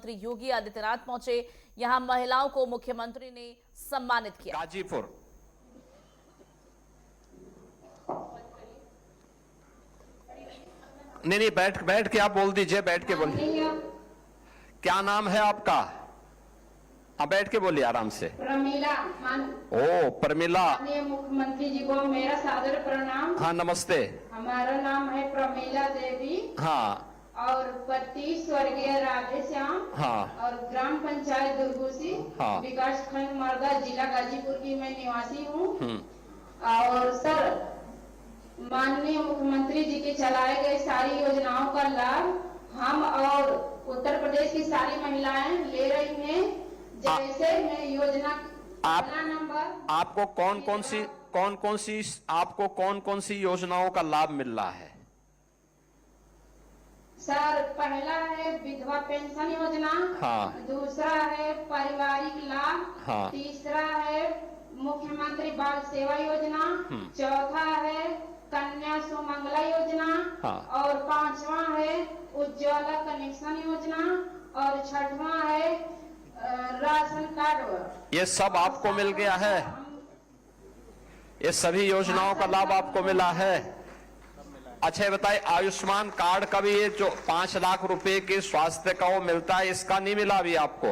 मुख्यमंत्री योगी आदित्यनाथ पहुंचे। यहां महिलाओं को मुख्यमंत्री ने सम्मानित किया। गाजीपुर नहीं, बैठ के आप बोल दीजिए, बैठ के बोलिए। क्या नाम है आपका? हाँ, बैठ के बोलिए आराम से। प्रमीला। ओ प्रमीला, मुख्यमंत्री जी को मेरा सादर प्रणाम। हाँ नमस्ते। हमारा नाम है प्रमीला देवी। हाँ। और पति स्वर्गीय राधेश्याम। हाँ। और ग्राम पंचायत दुर्गुसी। हाँ। विकास खंड मर्दा, जिला गाजीपुर की मैं निवासी हूँ। और सर, माननीय मुख्यमंत्री जी के चलाए गए सारी योजनाओं का लाभ हम और उत्तर प्रदेश की सारी महिलाएं ले रही हैं। जैसे मैं योजना आपको कौन कौन सी योजनाओं का लाभ मिल रहा है? सर, पहला है विधवा पेंशन योजना। हाँ। दूसरा है पारिवारिक लाभ। हाँ। तीसरा है मुख्यमंत्री बाल सेवा योजना। चौथा है कन्या सुमंगला योजना। हाँ। और पांचवा है उज्ज्वला कनेक्शन योजना। और छठवां है राशन कार्ड। ये सब आपको मिल गया है? ये सभी योजनाओं का लाभ आपको मिला है? अच्छा ये बताइए, आयुष्मान कार्ड का भी ये जो 5 लाख रुपए के स्वास्थ्य का वो मिलता है, इसका नहीं मिला अभी आपको?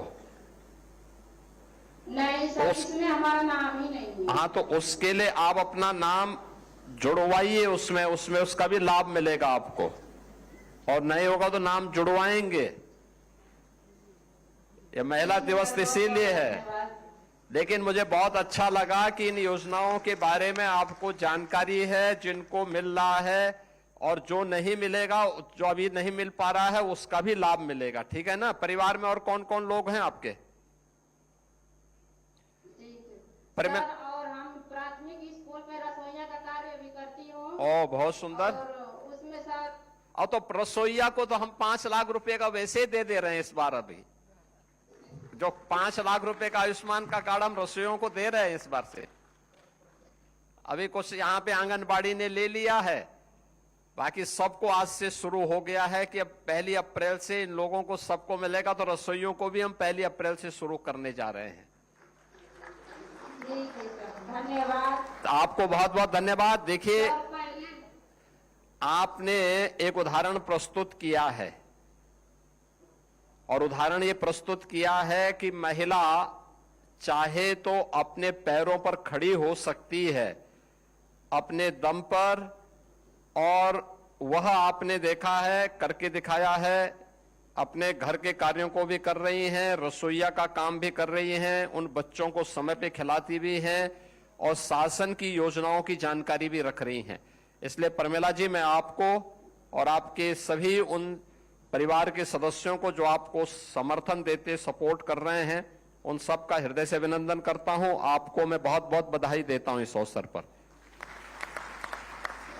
नहीं सर, इसमें हमारा नाम ही नहीं है। हाँ, तो उसके लिए आप अपना नाम जुड़वाइए उसमें उसका भी लाभ मिलेगा आपको। और नहीं होगा तो नाम जुड़वाएंगे। ये महिला दिवस इसीलिए है। लेकिन मुझे बहुत अच्छा लगा कि इन योजनाओं के बारे में आपको जानकारी है, जिनको मिल रहा है, और जो नहीं मिलेगा, जो अभी नहीं मिल पा रहा है, उसका भी लाभ मिलेगा। ठीक है ना? परिवार में और कौन कौन लोग हैं आपके? और हम प्राथमिक स्कूल में रसोइया का कार्य भी करती हूँ। ओ बहुत सुंदर। और उसमें सर, और तो रसोइया को तो हम 5 लाख रुपए का वैसे ही दे रहे हैं इस बार। अभी जो 5 लाख रुपए का आयुष्मान का कार्ड हम रसोइयों को दे रहे हैं इस बार से। अभी कुछ यहाँ पे आंगनबाड़ी ने ले लिया है, बाकी सबको आज से शुरू हो गया है कि अब 1 अप्रैल से इन लोगों को सबको मिलेगा। तो रसोइयों को भी हम 1 अप्रैल से शुरू करने जा रहे हैं। धन्यवाद। आपको बहुत बहुत धन्यवाद। देखिए, आपने एक उदाहरण प्रस्तुत किया है, और उदाहरण ये प्रस्तुत किया है कि महिला चाहे तो अपने पैरों पर खड़ी हो सकती है, अपने दम पर, और वह आपने देखा है, करके दिखाया है। अपने घर के कार्यों को भी कर रही हैं, रसोइया का काम भी कर रही हैं, उन बच्चों को समय पे खिलाती भी हैं, और शासन की योजनाओं की जानकारी भी रख रही हैं। इसलिए प्रमीला जी, मैं आपको और आपके सभी उन परिवार के सदस्यों को जो आपको समर्थन देते, सपोर्ट कर रहे हैं, उन सब का हृदय से अभिनंदन करता हूं। आपको मैं बहुत बहुत बधाई देता हूं इस अवसर पर।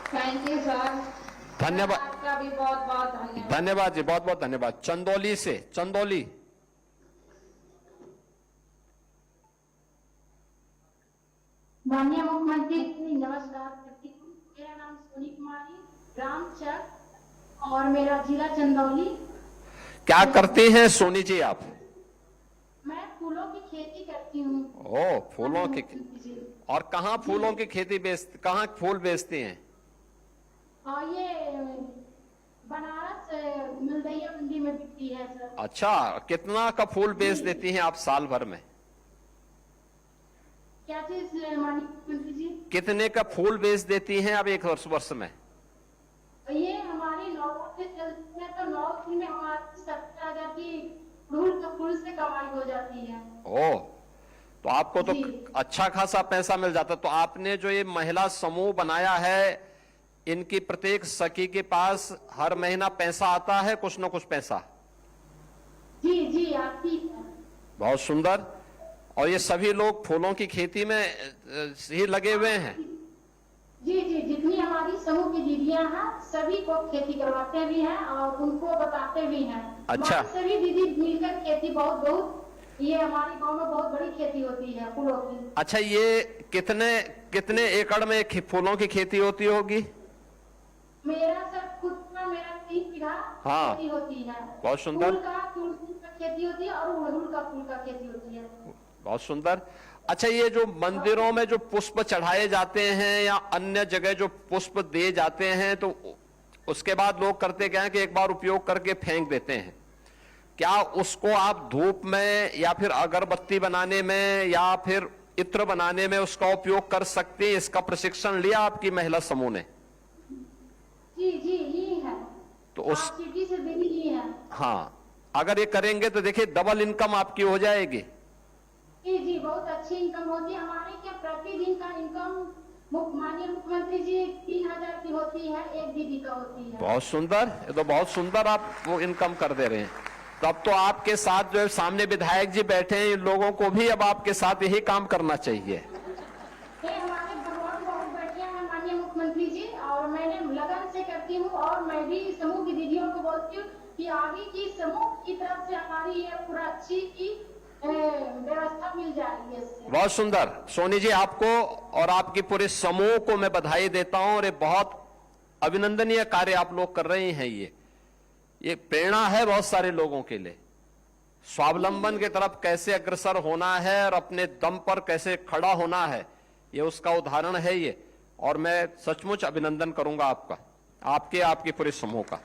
Thank you sir. धन्यवाद। आपका भी बहुत बहुत धन्यवाद। धन्यवाद जी, बहुत बहुत धन्यवाद। चंदौली से, चंदौली। माननीय मुख्यमंत्री, नमस्कार करती हूँ। मेरा नाम सोनी कुमारी, ग्राम चक, और मेरा जिला चंदौली। क्या करती हैं सोनी जी आप? मैं फूलों की खेती करती हूँ। ओ, फूलों की। और कहाँ फूलों की खेती कहाँ फूल बेचती हैं? और ये बनारस मिलदैया मंडी में बिकती है सर। अच्छा, कितना का फूल बेच देती हैं आप साल भर में? क्या चीज माननीय मुख्यमंत्री जी? कितने का फूल बेच देती हैं आप एक वर्ष में? ये हमारी 9 से चलती है, तो 9 दिन में हमारी 70,000 की फूल से कमाई हो जाती है। ओ, तो आपको तो अच्छा खासा पैसा मिल जाता। तो आपने जो ये महिला समूह बनाया है, इनकी प्रत्येक सखी के पास हर महीना पैसा आता है, कुछ न कुछ पैसा? जी जी आती है। बहुत सुंदर। और ये सभी लोग फूलों की खेती में ही लगे हुए हैं? जी जी, जितनी हमारी समूह की दीदियां हैं, सभी को खेती करवाते भी हैं और उनको बताते भी हैं। अच्छा। सभी दीदी मिलकर खेती बहुत ये हमारे गांव में बहुत बड़ी खेती होती है फूलों की। अच्छा, ये कितने एकड़ में फूलों की खेती होती होगी? मेरा सर खुद का 3 बीघा खेती होती है। बहुत सुंदर। फूल का तुलसी का खेती होती है और अड़हुल का फूल का खेती होती है। बहुत सुंदर। अच्छा, ये जो मंदिरों में जो पुष्प चढ़ाए जाते हैं या अन्य जगह जो पुष्प दिए जाते हैं, तो उसके बाद लोग करते क्या है कि एक बार उपयोग करके फेंक देते हैं। क्या उसको आप धूप में या फिर अगरबत्ती बनाने में या फिर इत्र बनाने में उसका उपयोग कर सकते हैं? इसका प्रशिक्षण लिया आपकी महिला समूह ने? जी जी ली है। तो उस सिटी से भी ली है। हाँ, अगर ये करेंगे तो देखिए डबल इनकम आपकी हो जाएगी। जी जी बहुत अच्छी इनकम होती है हमारे। क्या प्रतिदिन का इनकम माननीय मुख्यमंत्री जी 3000 की होती है, एक दीदी का होती है। बहुत सुंदर, ये तो बहुत सुंदर आप वो इनकम कर दे रहे हैं। तब तो आपके साथ जो है सामने विधायक जी बैठे हैं, इन लोगों को भी अब आपके साथ यही काम करना चाहिए। हमारे भगवान बहुत बैठे हैं माननीय मुख्यमंत्री जी, और मैंने लगन से करती हूँ और मैं भी समूह की दीदियों को बोलती हूँ कि आगे की समूह की तरफ से हमारी ये पूरा अच्छी की व्यवस्था मिल जा रही है इससे। बहुत सुंदर। सोनी जी, आपको और आपकी पूरे समूह को मैं बधाई देता हूं, और ये बहुत अभिनंदनीय कार्य आप लोग कर रहे हैं। ये प्रेरणा है बहुत सारे लोगों के लिए। स्वावलंबन की तरफ कैसे अग्रसर होना है और अपने दम पर कैसे खड़ा होना है, ये उसका उदाहरण है ये। और मैं सचमुच अभिनंदन करूंगा आपका, आपके पूरे समूह का।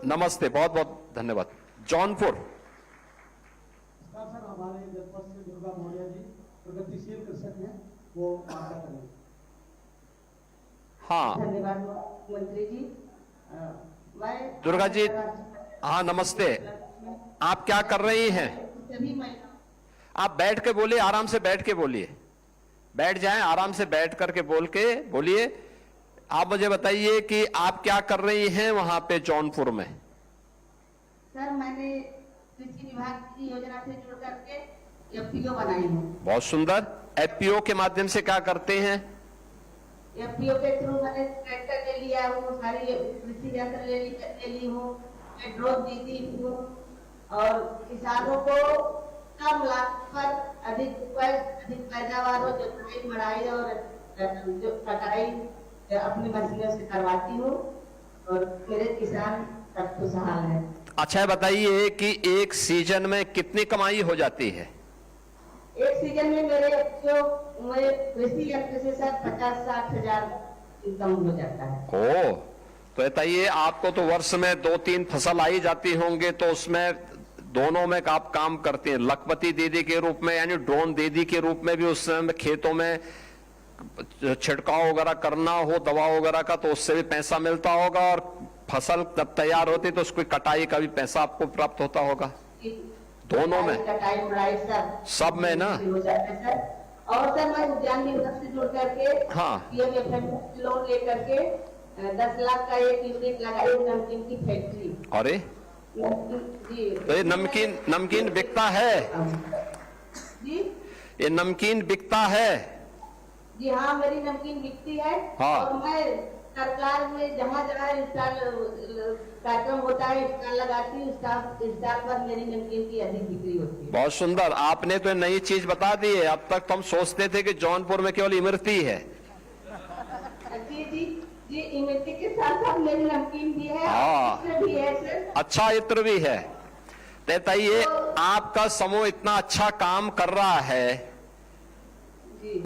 नमस्ते, बहुत बहुत धन्यवाद। जौनपुर। सर, हमारे जनपद से दुर्गा मौर्य जी प्रगतिशील कृषक हैं, वो मार्गा करेंगे। हाँ, धन्यवाद मंत्री जी। मैं दुर्गा जी, हाँ नमस्ते। आप क्या कर रही हैं? सभी महिला आप बैठ के बोलिए, आराम से बैठ के बोलिए। बैठ जाएं, आराम से बैठ करके बोलिए। आप मुझे बताइए कि आप क्या कर रही हैं वहां पे जौनपुर में? सर, मैंने कृषि विभाग की योजना से जुड़ करके एफपीओ बनाई हूँ। बहुत सुंदर। एफपीओ के माध्यम से क्या करते हैं? एफपीओ के थ्रू मैंने ट्रैक्टर ले लिया हूँ, सारी कृषि यंत्र ले ली हूँ, ड्रोन दी थी हूँ, और किसानों को कम लागत पर अधिक पैदावार हो, जोताई मड़ाई और जो कटाई अपनी मशीनों से करवाती हूँ, और मेरे किसान सब खुशहाल है। अच्छा, बताइए कि एक सीजन में कितनी कमाई हो जाती है? एक सीजन में मेरे जो कृषि यंत्र से सर 50-60 हजार इनकम हो जाता है। ओ, तो बताइए, आपको तो वर्ष में 2-3 फसल आई जाती होंगे, तो उसमें दोनों में आप काम करते हैं, लखपति दीदी के रूप में यानी ड्रोन दीदी के रूप में भी उस समय खेतों में छिड़काव वगैरह करना हो दवा वगैरह का, तो उससे भी पैसा मिलता होगा, और फसल जब तैयार होती तो उसकी कटाई का भी पैसा आपको प्राप्त होता होगा। दोनों में, कटाई बुड़ाई सब में ना? हो जाता है सर। और सर, मैं उद्यान विभाग से जुड़ करके हाँ, लोन लेकर के 10 लाख का एक यूनिट लगाई नमकीन की फैक्ट्री। अरे जी, तो ये नमकीन बिकता है? जी ये नमकीन बिकता है? जी हाँ, मेरी नमकीन बिकती है। हाँ। और मैं सरकार में जहाँ स्टॉल कार्यक्रम होता है स्टॉल लगाती हूँ, स्टॉल पर मेरी नमकीन की अधिक बिक्री होती है। बहुत सुंदर, आपने तो नई चीज बता दी है। अब तक तो हम सोचते थे कि जौनपुर में केवल इमरती है। जी जी जी, इमरती के साथ साथ मेरी नमकीन भी है, हाँ। इत्र भी है सर। अच्छा, इत्र भी है। बताइए, आपका समूह इतना अच्छा काम कर रहा है,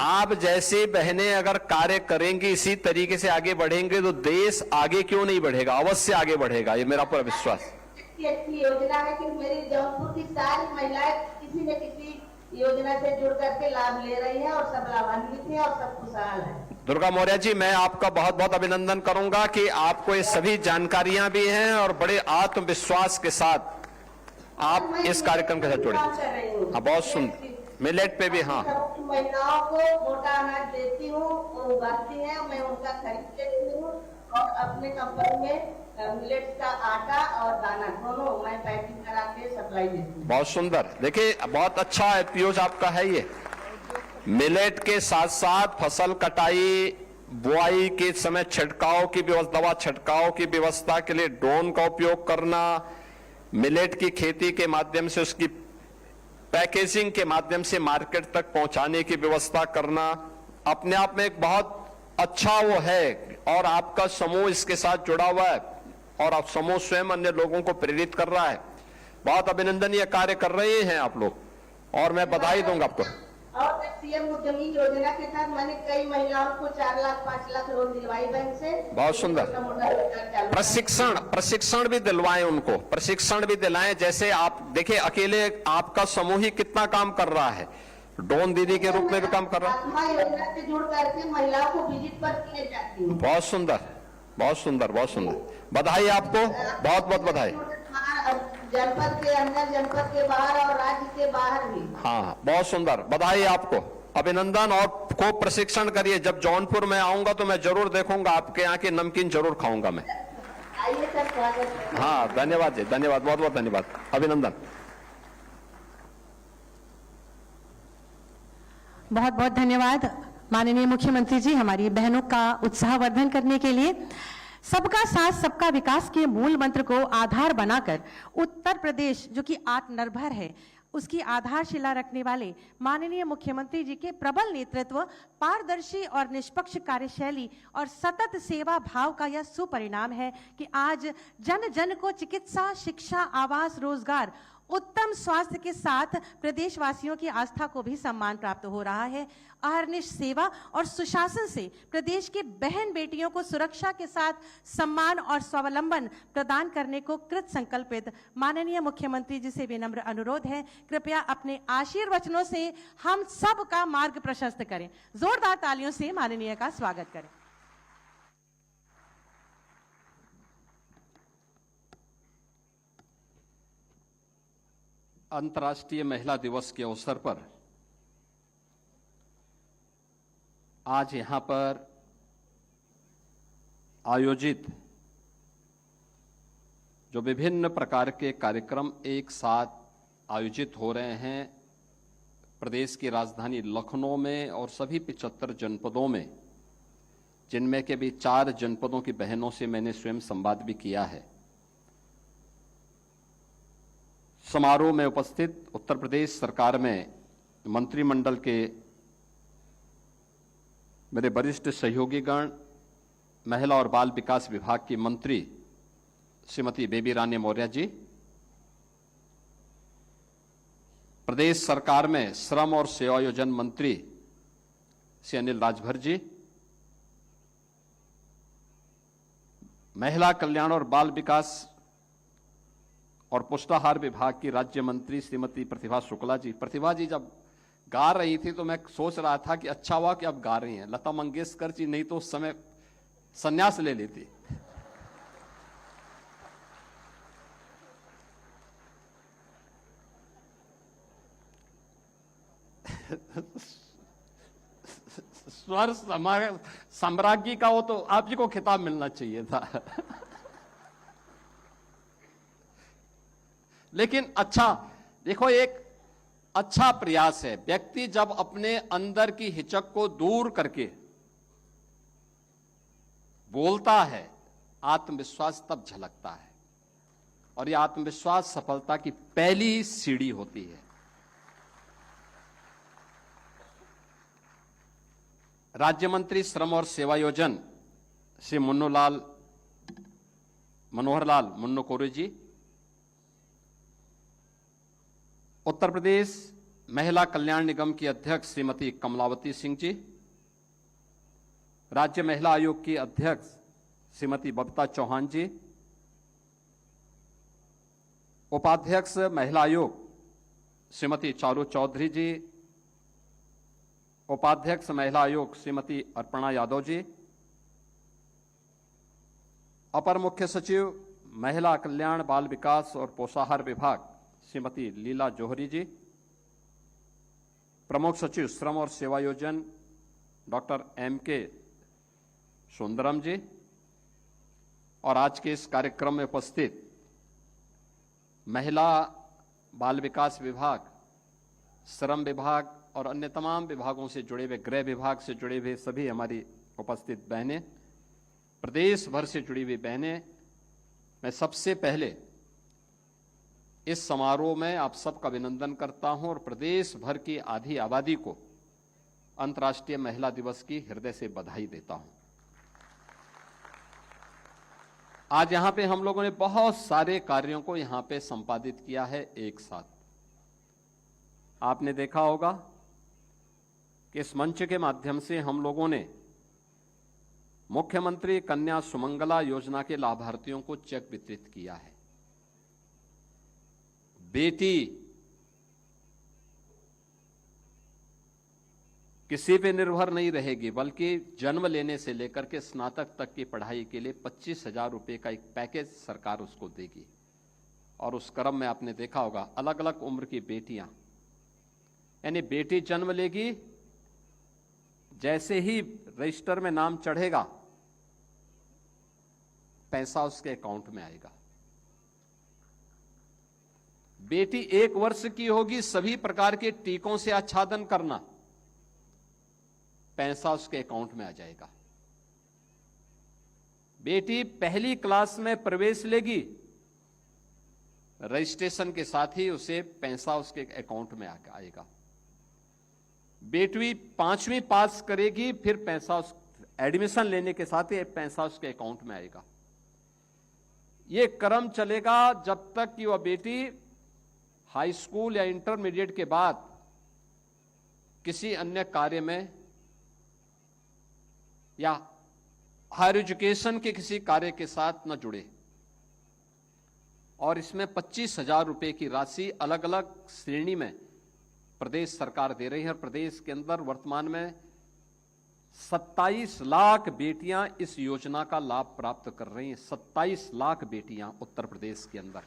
आप जैसी बहनें अगर कार्य करेंगी, इसी तरीके से आगे बढ़ेंगे, तो देश आगे क्यों नहीं बढ़ेगा? अवश्य आगे बढ़ेगा, ये मेरा पूरा विश्वास। अच्छी योजना है कि मेरी जौनपुर की सारी महिलाएं किसी न किसी योजना से जुड़ करके लाभ ले रही हैं, और सब लाभान्वित हैं और सब खुशहाल हैं। दुर्गा मौर्य जी, मैं आपका बहुत बहुत अभिनंदन करूंगा कि आपको ये सभी जानकारियां भी हैं और बड़े आत्मविश्वास के साथ आप इस कार्यक्रम के साथ जुड़े। हाँ, बहुत सुंदर। मिलेट पे भी, हाँ। महिलाओं को मोटा अनाज देती हूँ, वो उगाती हैं, मैं उनका खरीद लेती हूँ, और अपने कंपनी में मिलेट का आटा और दाना दोनों मैं पैकिंग करा के सप्लाई देती हूँ। बहुत सुंदर। देखिए, बहुत अच्छा एपीओज आपका है ये। मिलेट के साथ साथ फसल कटाई बुआई के समय छिड़काव की व्यवस्था, दवा छिड़काव की व्यवस्था के लिए ड्रोन का उपयोग करना, मिलेट की खेती के माध्यम से उसकी पैकेजिंग के माध्यम से मार्केट तक पहुंचाने की व्यवस्था करना, अपने आप में एक बहुत अच्छा वो है और आपका समूह इसके साथ जुड़ा हुआ है और आप समूह स्वयं अन्य लोगों को प्रेरित कर रहा है। बहुत अभिनंदनीय कार्य कर रहे हैं आप लोग और मैं बधाई दूंगा आपको। और सीएम उद्यमी योजना के तहत मैंने कई महिलाओं को 4 लाख 5 लाख लोन दिलवाई बैंक से। बहुत सुंदर। प्रशिक्षण भी दिलवाएं, उनको प्रशिक्षण भी दिलाएं। जैसे आप देखिए, अकेले आपका समूह ही कितना काम कर रहा है, ड्रोन दीदी के रूप में भी काम कर रहा है। आत्मा योजना से जुड़ करके महिलाओं को विजिट पर किए जाती हूँ। बहुत सुंदर, बहुत सुंदर, बहुत सुंदर। बधाई आपको, बहुत बहुत बधाई। जनपद के अंदर, जनपद के बाहर और राज्य के बाहर भी। हाँ, बहुत सुंदर, बधाई आपको, अभिनंदन। और को प्रशिक्षण करिए। जब जौनपुर में आऊंगा तो मैं जरूर देखूंगा, आपके यहाँ की नमकीन जरूर खाऊंगा मैं। आइए सर, स्वागत है। हाँ, धन्यवाद जी, धन्यवाद, बहुत बहुत धन्यवाद, अभिनंदन। बहुत बहुत धन्यवाद माननीय मुख्यमंत्री जी, हमारी बहनों का उत्साहवर्धन करने के लिए। सबका साथ सबका विकास के मूल मंत्र को आधार बनाकर उत्तर प्रदेश जो कि आत्मनिर्भर है, उसकी आधारशिला रखने वाले माननीय मुख्यमंत्री जी के प्रबल नेतृत्व, पारदर्शी और निष्पक्ष कार्यशैली और सतत सेवा भाव का यह सुपरिणाम है कि आज जन जन को चिकित्सा, शिक्षा, आवास, रोजगार, उत्तम स्वास्थ्य के साथ प्रदेशवासियों की आस्था को भी सम्मान प्राप्त हो रहा है। अहर्निश सेवा और सुशासन से प्रदेश की बहन बेटियों को सुरक्षा के साथ सम्मान और स्वावलंबन प्रदान करने को कृत संकल्पित माननीय मुख्यमंत्री जी से विनम्र अनुरोध है, कृपया अपने आशीर्वचनों से हम सब का मार्ग प्रशस्त करें। जोरदार तालियों से माननीय का स्वागत करें। अंतर्राष्ट्रीय महिला दिवस के अवसर पर आज यहां पर आयोजित जो विभिन्न प्रकार के कार्यक्रम एक साथ आयोजित हो रहे हैं प्रदेश की राजधानी लखनऊ में और सभी 75 जनपदों में, जिनमें के भी 4 जनपदों की बहनों से मैंने स्वयं संवाद भी किया है। समारोह में उपस्थित उत्तर प्रदेश सरकार में मंत्रिमंडल के मेरे वरिष्ठ सहयोगीगण, महिला और बाल विकास विभाग की मंत्री श्रीमती बेबी रानी मौर्य जी, प्रदेश सरकार में श्रम और सेवायोजन मंत्री श्री अनिल राजभर जी, महिला कल्याण और बाल विकास और पुष्टाहार विभाग की राज्य मंत्री श्रीमती प्रतिभा शुक्ला जी। प्रतिभा जी जब गा रही थी तो मैं सोच रहा था कि अच्छा हुआ कि अब गा रही हैं। लता मंगेशकर जी नहीं तो उस समय संन्यास ले लेती। स्वर सम्राज्ञी का वो तो आप जी को खिताब मिलना चाहिए था। लेकिन अच्छा देखो, एक अच्छा प्रयास है। व्यक्ति जब अपने अंदर की हिचक को दूर करके बोलता है, आत्मविश्वास तब झलकता है और यह आत्मविश्वास सफलता की पहली सीढ़ी होती है। राज्य मंत्री श्रम और सेवायोजन श्री मनोहर लाल मुन्नो कोरे जी, उत्तर प्रदेश महिला कल्याण निगम की अध्यक्ष श्रीमती कमलावती सिंह जी, राज्य महिला आयोग की अध्यक्ष श्रीमती बबीता चौहान जी, उपाध्यक्ष महिला आयोग श्रीमती चारू चौधरी जी, उपाध्यक्ष महिला आयोग श्रीमती अर्पणा यादव जी, अपर मुख्य सचिव महिला कल्याण बाल विकास और पोषाहार विभाग श्रीमती लीला जौहरी जी, प्रमुख सचिव श्रम और सेवायोजन डॉक्टर M.K. सुंदरम जी, और आज के इस कार्यक्रम में उपस्थित महिला बाल विकास विभाग, श्रम विभाग और अन्य तमाम विभागों से जुड़े हुए, गृह विभाग से जुड़े हुए सभी हमारी उपस्थित बहनें, प्रदेश भर से जुड़ी हुई बहनें, मैं सबसे पहले इस समारोह में आप सबका अभिनंदन करता हूं और प्रदेश भर की आधी आबादी को अंतर्राष्ट्रीय महिला दिवस की हृदय से बधाई देता हूं। आज यहां पे हम लोगों ने बहुत सारे कार्यों को यहां पे संपादित किया है एक साथ। आपने देखा होगा कि इस मंच के माध्यम से हम लोगों ने मुख्यमंत्री कन्या सुमंगला योजना के लाभार्थियों को चेक वितरित किया है। बेटी किसी पे निर्भर नहीं रहेगी, बल्कि जन्म लेने से लेकर के स्नातक तक की पढ़ाई के लिए 25,000 रुपए का एक पैकेज सरकार उसको देगी। और उस क्रम में आपने देखा होगा अलग अलग उम्र की बेटियां, यानी बेटी जन्म लेगी, जैसे ही रजिस्टर में नाम चढ़ेगा पैसा उसके अकाउंट में आएगा। बेटी 1 वर्ष की होगी, सभी प्रकार के टीकों से आच्छादन करना, पैसा उसके अकाउंट में आ जाएगा। बेटी पहली क्लास में प्रवेश लेगी, रजिस्ट्रेशन के साथ ही उसे पैसा उसके अकाउंट में आएगा। बेटी 5वीं पास करेगी, फिर पैसा एडमिशन लेने के साथ ही पैसा उसके अकाउंट में आएगा। यह क्रम चलेगा जब तक कि वह बेटी हाई स्कूल या इंटरमीडिएट के बाद किसी अन्य कार्य में या हायर एजुकेशन के किसी कार्य के साथ न जुड़े। और इसमें 25,000 रुपए की राशि अलग अलग श्रेणी में प्रदेश सरकार दे रही है। प्रदेश के अंदर वर्तमान में 27 लाख बेटियां इस योजना का लाभ प्राप्त कर रही हैं। 27 लाख बेटियां उत्तर प्रदेश के अंदर।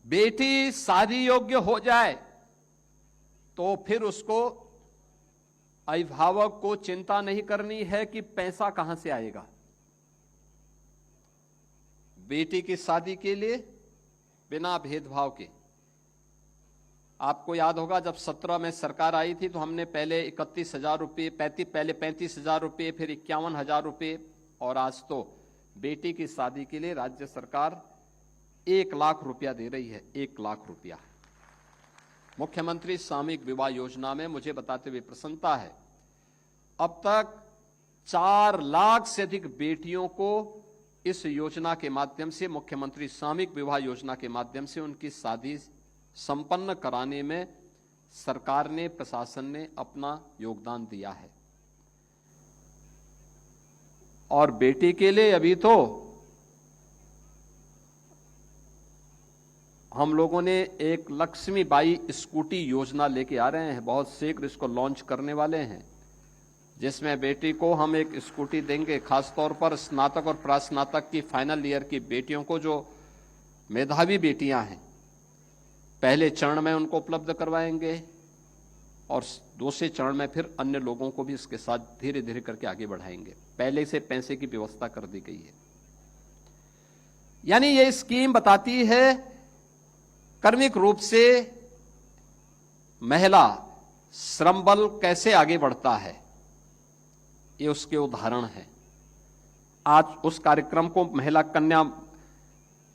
बेटी शादी योग्य हो जाए तो फिर उसको अभिभावक को चिंता नहीं करनी है कि पैसा कहां से आएगा। बेटी की शादी के लिए बिना भेदभाव के, आपको याद होगा जब 17 में सरकार आई थी तो हमने पहले 31,000 रुपये, पहले 35,000 रुपये, फिर 51,000 रुपये, और आज तो बेटी की शादी के लिए राज्य सरकार 1 लाख रुपया दे रही है। 1 लाख रुपया मुख्यमंत्री सामूहिक विवाह योजना में। मुझे बताते हुए प्रसन्नता है, अब तक 4 लाख से अधिक बेटियों को इस योजना के माध्यम से, मुख्यमंत्री सामूहिक विवाह योजना के माध्यम से उनकी शादी संपन्न कराने में सरकार ने, प्रशासन ने अपना योगदान दिया है। और बेटी के लिए अभी तो हम लोगों ने एक लक्ष्मीबाई स्कूटी योजना लेके आ रहे हैं, बहुत शीघ्र इसको लॉन्च करने वाले हैं, जिसमें बेटी को हम एक स्कूटी देंगे। खासतौर पर स्नातक और प्रास्नातक की फाइनल ईयर की बेटियों को, जो मेधावी बेटियां हैं, पहले चरण में उनको उपलब्ध करवाएंगे और दूसरे चरण में फिर अन्य लोगों को भी इसके साथ धीरे धीरे करके आगे बढ़ाएंगे। पहले से पैसे की व्यवस्था कर दी गई है। यानी ये स्कीम बताती है कर्मिक रूप से महिला श्रम बल कैसे आगे बढ़ता है, ये उसके उदाहरण है। आज उस कार्यक्रम को महिला कन्या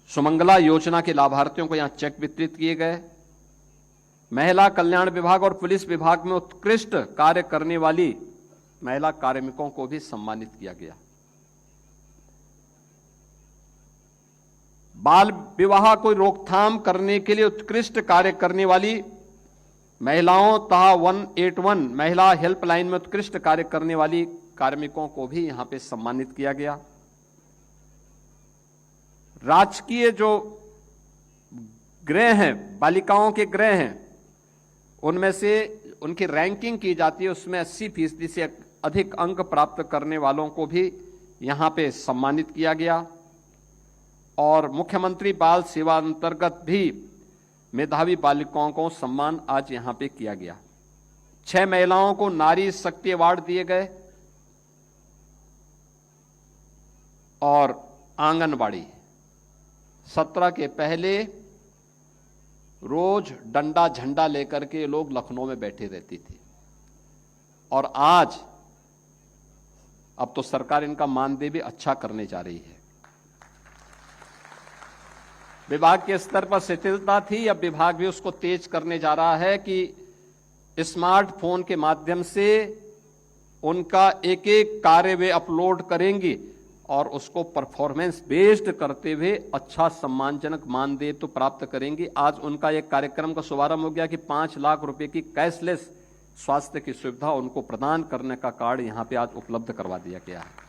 सुमंगला योजना के लाभार्थियों को यहां चेक वितरित किए गए। महिला कल्याण विभाग और पुलिस विभाग में उत्कृष्ट कार्य करने वाली महिला कार्मिकों को भी सम्मानित किया गया। बाल विवाह को रोकथाम करने के लिए उत्कृष्ट कार्य करने वाली महिलाओं तथा 181 महिला हेल्पलाइन में उत्कृष्ट कार्य करने वाली कार्मिकों को भी यहां पे सम्मानित किया गया। राजकीय जो गृह हैं, बालिकाओं के गृह हैं, उनमें से उनकी रैंकिंग की जाती है, उसमें 80% से अधिक अंक प्राप्त करने वालों को भी यहां पे सम्मानित किया गया। और मुख्यमंत्री बाल सेवा अंतर्गत भी मेधावी बालिकाओं को सम्मान आज यहां पे किया गया। 6 महिलाओं को नारी शक्ति अवार्ड दिए गए। और आंगनबाड़ी 17 के पहले रोज डंडा झंडा लेकर के लोग लखनऊ में बैठे रहती थी, और आज अब तो सरकार इनका मानदेय भी अच्छा करने जा रही है। विभाग के स्तर पर शिथिलता थी, अब विभाग भी उसको तेज करने जा रहा है कि स्मार्टफोन के माध्यम से उनका एक एक कार्य वे अपलोड करेंगी और उसको परफॉर्मेंस बेस्ड करते हुए अच्छा सम्मानजनक मानदेय तो प्राप्त करेंगी। आज उनका एक कार्यक्रम का शुभारंभ हो गया कि 5 लाख रुपए की कैशलेस स्वास्थ्य की सुविधा उनको प्रदान करने का कार्ड यहां पे आज उपलब्ध करवा दिया गया है।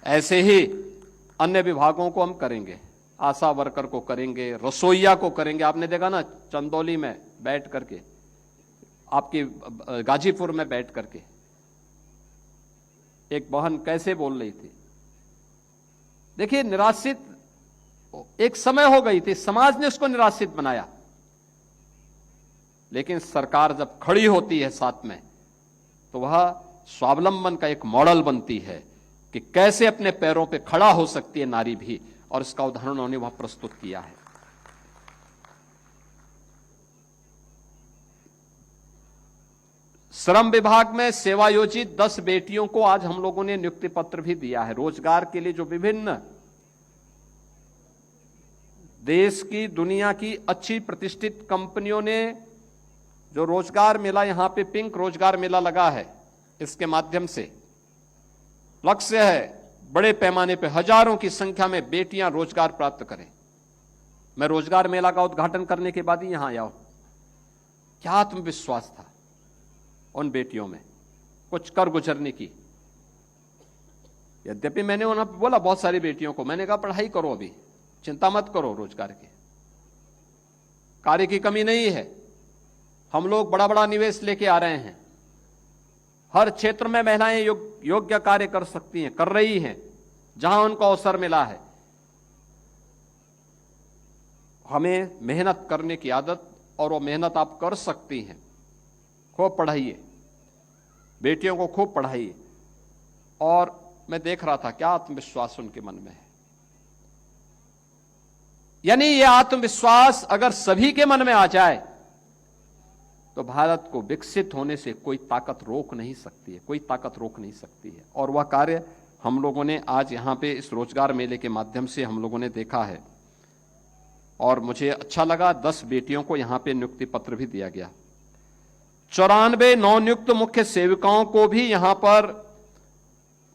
ऐसे ही अन्य विभागों को हम करेंगे, आशा वर्कर को करेंगे, रसोईया को करेंगे। आपने देखा ना चंदौली में बैठ करके, आपकी गाजीपुर में बैठ करके एक बहन कैसे बोल रही थी। देखिए, निराश्रित एक समय हो गई थी, समाज ने उसको निराश्रित बनाया, लेकिन सरकार जब खड़ी होती है साथ में तो वह स्वावलंबन का एक मॉडल बनती है कि कैसे अपने पैरों पे खड़ा हो सकती है नारी भी, और इसका उदाहरण उन्होंने वहां प्रस्तुत किया है। श्रम विभाग में सेवायोजित 10 बेटियों को आज हम लोगों ने नियुक्ति पत्र भी दिया है। रोजगार के लिए जो विभिन्न देश की, दुनिया की अच्छी प्रतिष्ठित कंपनियों ने जो रोजगार मेला, यहां पे पिंक रोजगार मेला लगा है, इसके माध्यम से लक्ष्य है बड़े पैमाने पे हजारों की संख्या में बेटियां रोजगार प्राप्त करें। मैं रोजगार मेला का उद्घाटन करने के बाद ही यहां आया हूं। क्या आत्मविश्वास था उन बेटियों में, कुछ कर गुजरने की। यद्यपि मैंने उन्हें बोला बहुत सारी बेटियों को, मैंने कहा पढ़ाई करो, अभी चिंता मत करो, रोजगार के कार्य की कमी नहीं है। हम लोग बड़ा बड़ा निवेश लेके आ रहे हैं, हर क्षेत्र में महिलाएं योग्य कार्य कर सकती हैं, कर रही हैं जहां उनको अवसर मिला है। हमें मेहनत करने की आदत, और वो मेहनत आप कर सकती हैं। खूब पढ़ाइए, बेटियों को खूब पढ़ाइए। और मैं देख रहा था क्या आत्मविश्वास उनके मन में है। यानी ये आत्मविश्वास अगर सभी के मन में आ जाए तो भारत को विकसित होने से कोई ताकत रोक नहीं सकती है, कोई ताकत रोक नहीं सकती है। और वह कार्य हम लोगों ने आज यहां पे इस रोजगार मेले के माध्यम से हम लोगों ने देखा है, और मुझे अच्छा लगा। 10 बेटियों को यहां पे नियुक्ति पत्र भी दिया गया। 94 नवनियुक्त मुख्य सेविकाओं को भी यहां पर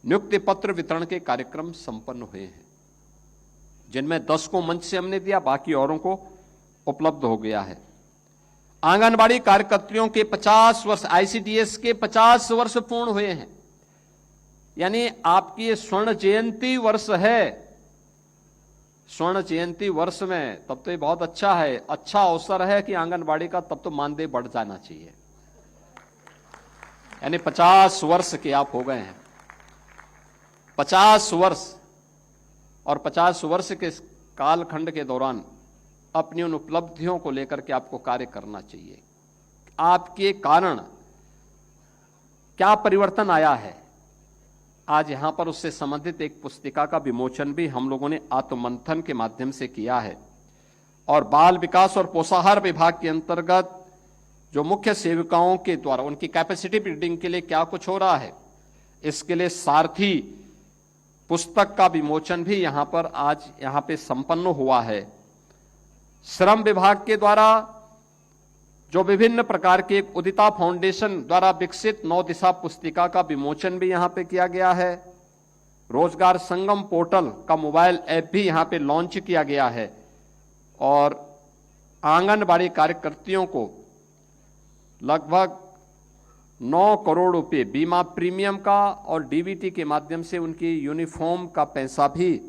नियुक्ति पत्र वितरण के कार्यक्रम संपन्न हुए हैं, जिनमें 10 को मंच से हमने दिया, बाकी औरों को उपलब्ध हो गया है। आंगनबाड़ी कार्यकर्तियों के 50 वर्ष, आईसीडीएस के 50 वर्ष पूर्ण हुए हैं। यानी आपकी ये स्वर्ण जयंती वर्ष है। स्वर्ण जयंती वर्ष में तब तो ये बहुत अच्छा है, अच्छा अवसर है कि आंगनबाड़ी का तब तो मानदेय बढ़ जाना चाहिए। यानी 50 वर्ष के आप हो गए हैं, 50 वर्ष, और 50 वर्ष के कालखंड के दौरान अपनी उन उपलब्धियों को लेकर के आपको कार्य करना चाहिए। आपके कारण क्या परिवर्तन आया है, आज यहां पर उससे संबंधित एक पुस्तिका का विमोचन भी हम लोगों ने आत्ममंथन के माध्यम से किया है। और बाल विकास और पोषाहार विभाग के अंतर्गत जो मुख्य सेविकाओं के द्वारा उनकी कैपेसिटी बिल्डिंग के लिए क्या कुछ हो रहा है, इसके लिए सारथी पुस्तक का विमोचन भी यहां पर आज यहां पे संपन्न हुआ है। श्रम विभाग के द्वारा जो विभिन्न प्रकार के उदिता फाउंडेशन द्वारा विकसित 9 दिशा पुस्तिका का विमोचन भी यहां पे किया गया है। रोजगार संगम पोर्टल का मोबाइल ऐप भी यहां पे लॉन्च किया गया है। और आंगनबाड़ी कार्यकर्तियों को लगभग 9 करोड़ रुपए बीमा प्रीमियम का और डीबीटी के माध्यम से उनकी यूनिफॉर्म का पैसा भी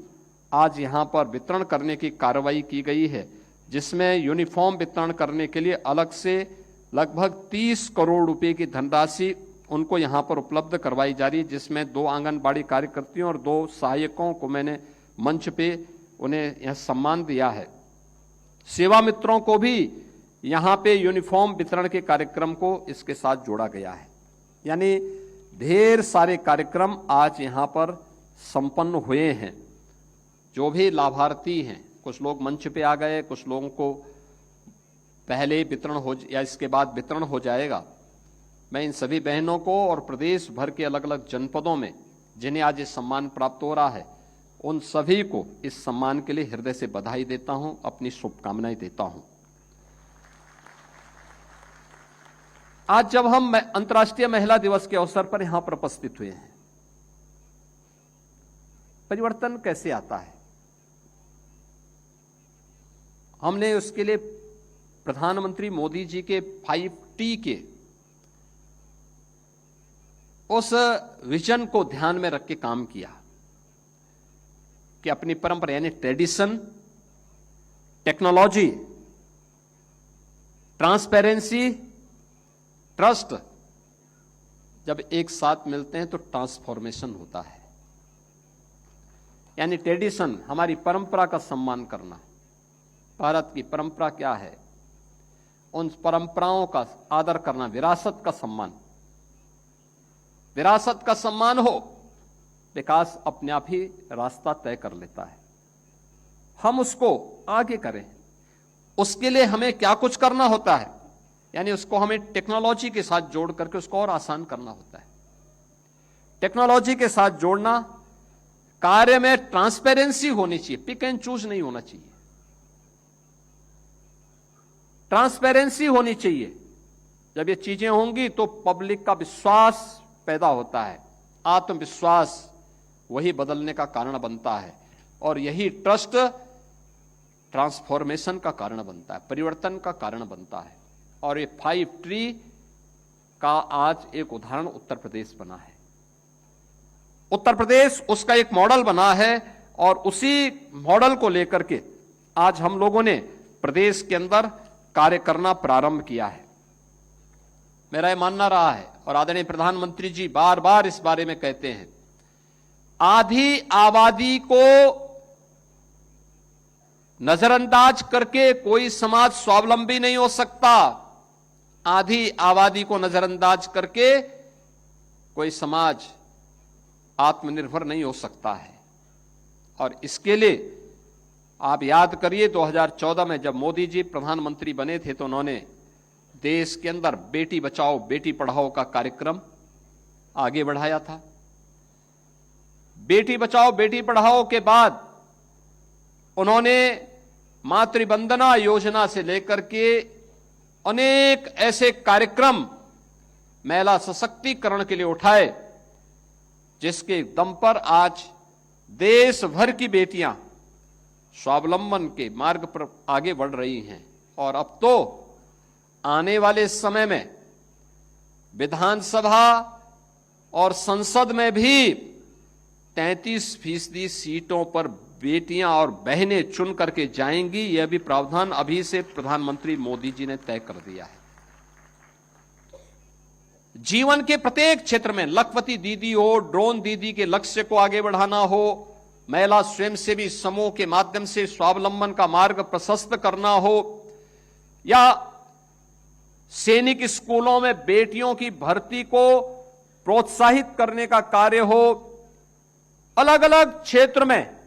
आज यहां पर वितरण करने की कार्रवाई की गई है, जिसमें यूनिफॉर्म वितरण करने के लिए अलग से लगभग 30 करोड़ रुपए की धनराशि उनको यहां पर उपलब्ध करवाई जा रही है, जिसमें 2 आंगनबाड़ी कार्यकर्तियों और 2 सहायकों को मैंने मंच पे उन्हें यह सम्मान दिया है। सेवा मित्रों को भी यहां पे यूनिफॉर्म वितरण के कार्यक्रम को इसके साथ जोड़ा गया है। यानी ढेर सारे कार्यक्रम आज यहां पर संपन्न हुए हैं। जो भी लाभार्थी हैं, कुछ लोग मंच पे आ गए, कुछ लोगों को पहले वितरण हो या इसके बाद वितरण हो जाएगा। मैं इन सभी बहनों को और प्रदेश भर के अलग अलग जनपदों में जिन्हें आज ये सम्मान प्राप्त हो रहा है, उन सभी को इस सम्मान के लिए हृदय से बधाई देता हूं, अपनी शुभकामनाएं देता हूं। आज जब हम अंतर्राष्ट्रीय महिला दिवस के अवसर पर यहां पर उपस्थित हुए हैं, परिवर्तन कैसे आता है? हमने उसके लिए प्रधानमंत्री मोदी जी के 5T के उस विजन को ध्यान में रख के काम किया कि अपनी परंपरा यानी ट्रेडिशन, टेक्नोलॉजी, ट्रांसपेरेंसी, ट्रस्ट जब एक साथ मिलते हैं तो ट्रांसफॉर्मेशन होता है। यानी ट्रेडिशन, हमारी परंपरा का सम्मान करना। भारत की परंपरा क्या है, उन परंपराओं का आदर करना, विरासत का सम्मान। विरासत का सम्मान हो, विकास अपने आप ही रास्ता तय कर लेता है। हम उसको आगे करें, उसके लिए हमें क्या कुछ करना होता है, यानी उसको हमें टेक्नोलॉजी के साथ जोड़ करके उसको और आसान करना होता है। टेक्नोलॉजी के साथ जोड़ना, कार्य में ट्रांसपेरेंसी होनी चाहिए, पिक एंड चूज नहीं होना चाहिए। ट्रांसपेरेंसी होनी चाहिए। जब ये चीजें होंगी तो पब्लिक का विश्वास पैदा होता है, आत्मविश्वास वही बदलने का कारण बनता है, और यही ट्रस्ट ट्रांसफॉर्मेशन का कारण बनता है, परिवर्तन का कारण बनता है। और ये 5T का आज एक उदाहरण उत्तर प्रदेश बना है। उत्तर प्रदेश उसका एक मॉडल बना है, और उसी मॉडल को लेकर के आज हम लोगों ने प्रदेश के अंदर कार्य करना प्रारंभ किया है। मेरा यह मानना रहा है, और आदरणीय प्रधानमंत्री जी बार बार इस बारे में कहते हैं, आधी आबादी को नजरअंदाज करके कोई समाज स्वावलंबी नहीं हो सकता। आधी आबादी को नजरअंदाज करके कोई समाज आत्मनिर्भर नहीं हो सकता है। और इसके लिए आप याद करिए, 2014 में जब मोदी जी प्रधानमंत्री बने थे तो उन्होंने देश के अंदर बेटी बचाओ बेटी पढ़ाओ का कार्यक्रम आगे बढ़ाया था। बेटी बचाओ बेटी पढ़ाओ के बाद उन्होंने मातृवंदना योजना से लेकर के अनेक ऐसे कार्यक्रम महिला सशक्तिकरण के लिए उठाए, जिसके दम पर आज देश भर की बेटियां स्वावलंबन के मार्ग पर आगे बढ़ रही हैं। और अब तो आने वाले समय में विधानसभा और संसद में भी 33% सीटों पर बेटियां और बहनें चुन करके जाएंगी। यह भी प्रावधान अभी से प्रधानमंत्री मोदी जी ने तय कर दिया है। जीवन के प्रत्येक क्षेत्र में लखपति दीदी हो, ड्रोन दीदी के लक्ष्य को आगे बढ़ाना हो, महिला स्वयंसेवी समूह के माध्यम से स्वावलंबन का मार्ग प्रशस्त करना हो, या सैनिक स्कूलों में बेटियों की भर्ती को प्रोत्साहित करने का कार्य हो, अलग अलग क्षेत्र में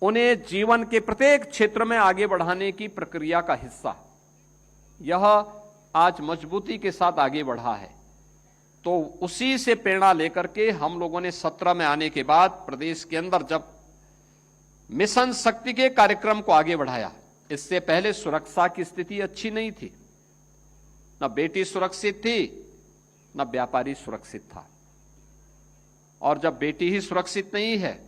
उन्हें जीवन के प्रत्येक क्षेत्र में आगे बढ़ाने की प्रक्रिया का हिस्सा यह आज मजबूती के साथ आगे बढ़ा है। तो उसी से प्रेरणा लेकर के हम लोगों ने 17 में आने के बाद प्रदेश के अंदर जब मिशन शक्ति के कार्यक्रम को आगे बढ़ाया। इससे पहले सुरक्षा की स्थिति अच्छी नहीं थी, न बेटी सुरक्षित थी, न व्यापारी सुरक्षित था। और जब बेटी ही सुरक्षित नहीं है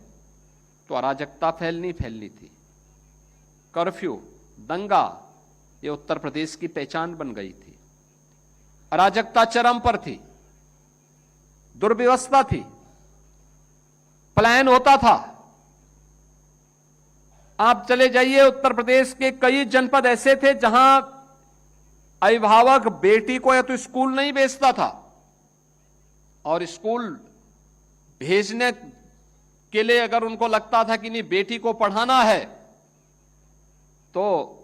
तो अराजकता फैलनी थी। कर्फ्यू, दंगा, ये उत्तर प्रदेश की पहचान बन गई थी। अराजकता चरम पर थी, दुर्व्यवस्था थी, पलायन होता था। आप चले जाइए, उत्तर प्रदेश के कई जनपद ऐसे थे जहां अभिभावक बेटी को या तो स्कूल नहीं भेजता था, और स्कूल भेजने के लिए अगर उनको लगता था कि नहीं बेटी को पढ़ाना है, तो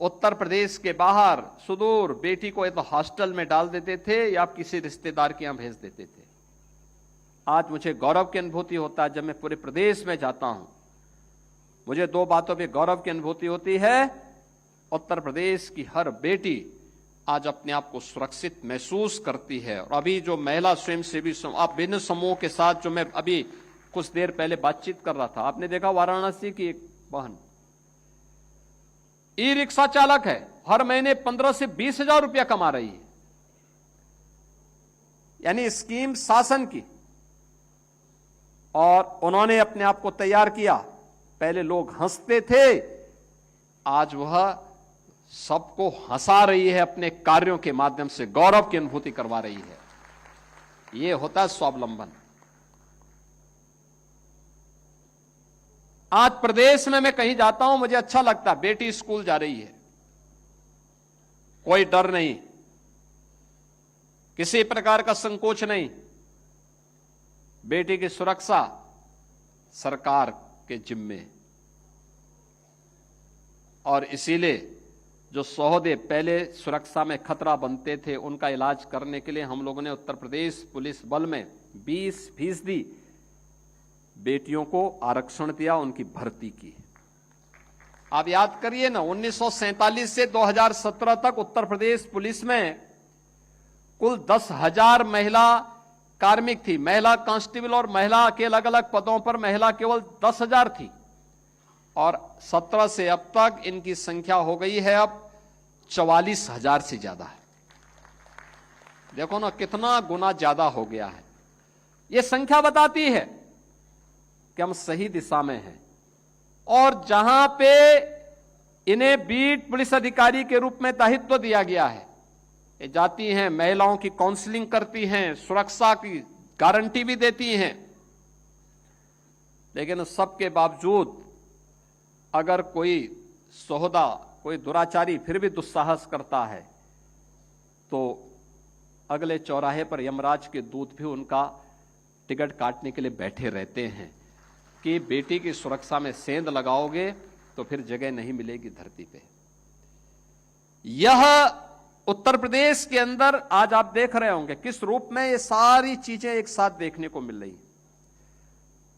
उत्तर प्रदेश के बाहर सुदूर बेटी को या तो हॉस्टल में डाल देते थे या किसी रिश्तेदार के यहां भेज देते थे। आज मुझे गौरव की अनुभूति होता है, जब मैं पूरे प्रदेश में जाता हूं, मुझे 2 बातों पे गौरव की अनुभूति होती है। उत्तर प्रदेश की हर बेटी आज अपने आप को सुरक्षित महसूस करती है। और अभी जो महिला स्वयंसेवी आप विभिन्न समूह के साथ जो मैं अभी कुछ देर पहले बातचीत कर रहा था, आपने देखा वाराणसी की एक बहन ई रिक्शा चालक है, हर महीने 15 से 20 हजार रुपया कमा रही है। यानी स्कीम शासन की, और उन्होंने अपने आप को तैयार किया। पहले लोग हंसते थे, आज वह सबको हंसा रही है, अपने कार्यों के माध्यम से गौरव की अनुभूति करवा रही है। यह होता है स्वावलंबन। आज प्रदेश में मैं कहीं जाता हूं, मुझे अच्छा लगता है, बेटी स्कूल जा रही है, कोई डर नहीं, किसी प्रकार का संकोच नहीं। बेटी की सुरक्षा सरकार के जिम्मे, और इसीलिए जो सौदे पहले सुरक्षा में खतरा बनते थे, उनका इलाज करने के लिए हम लोगों ने उत्तर प्रदेश पुलिस बल में 20% बेटियों को आरक्षण दिया, उनकी भर्ती की। आप याद करिए ना, 1947 से 2017 तक उत्तर प्रदेश पुलिस में कुल 10,000 महिला कार्मिक थी। महिला कांस्टेबल और महिला के अलग अलग पदों पर महिला केवल 10,000 थी, और 17 से अब तक इनकी संख्या हो गई है अब 44,000 से ज्यादा है। देखो ना कितना गुना ज्यादा हो गया है। यह संख्या बताती है कि हम सही दिशा में हैं। और जहां पे इन्हें बीट पुलिस अधिकारी के रूप में दायित्व दिया गया है, ये जाती हैं, महिलाओं की काउंसलिंग करती हैं, सुरक्षा की गारंटी भी देती हैं, लेकिन सबके बावजूद अगर कोई सौदा, कोई दुराचारी फिर भी दुस्साहस करता है, तो अगले चौराहे पर यमराज के दूत भी उनका टिकट काटने के लिए बैठे रहते हैं कि बेटी की सुरक्षा में सेंध लगाओगे तो फिर जगह नहीं मिलेगी धरती पे। यह उत्तर प्रदेश के अंदर आज आप देख रहे होंगे किस रूप में ये सारी चीजें एक साथ देखने को मिल रही।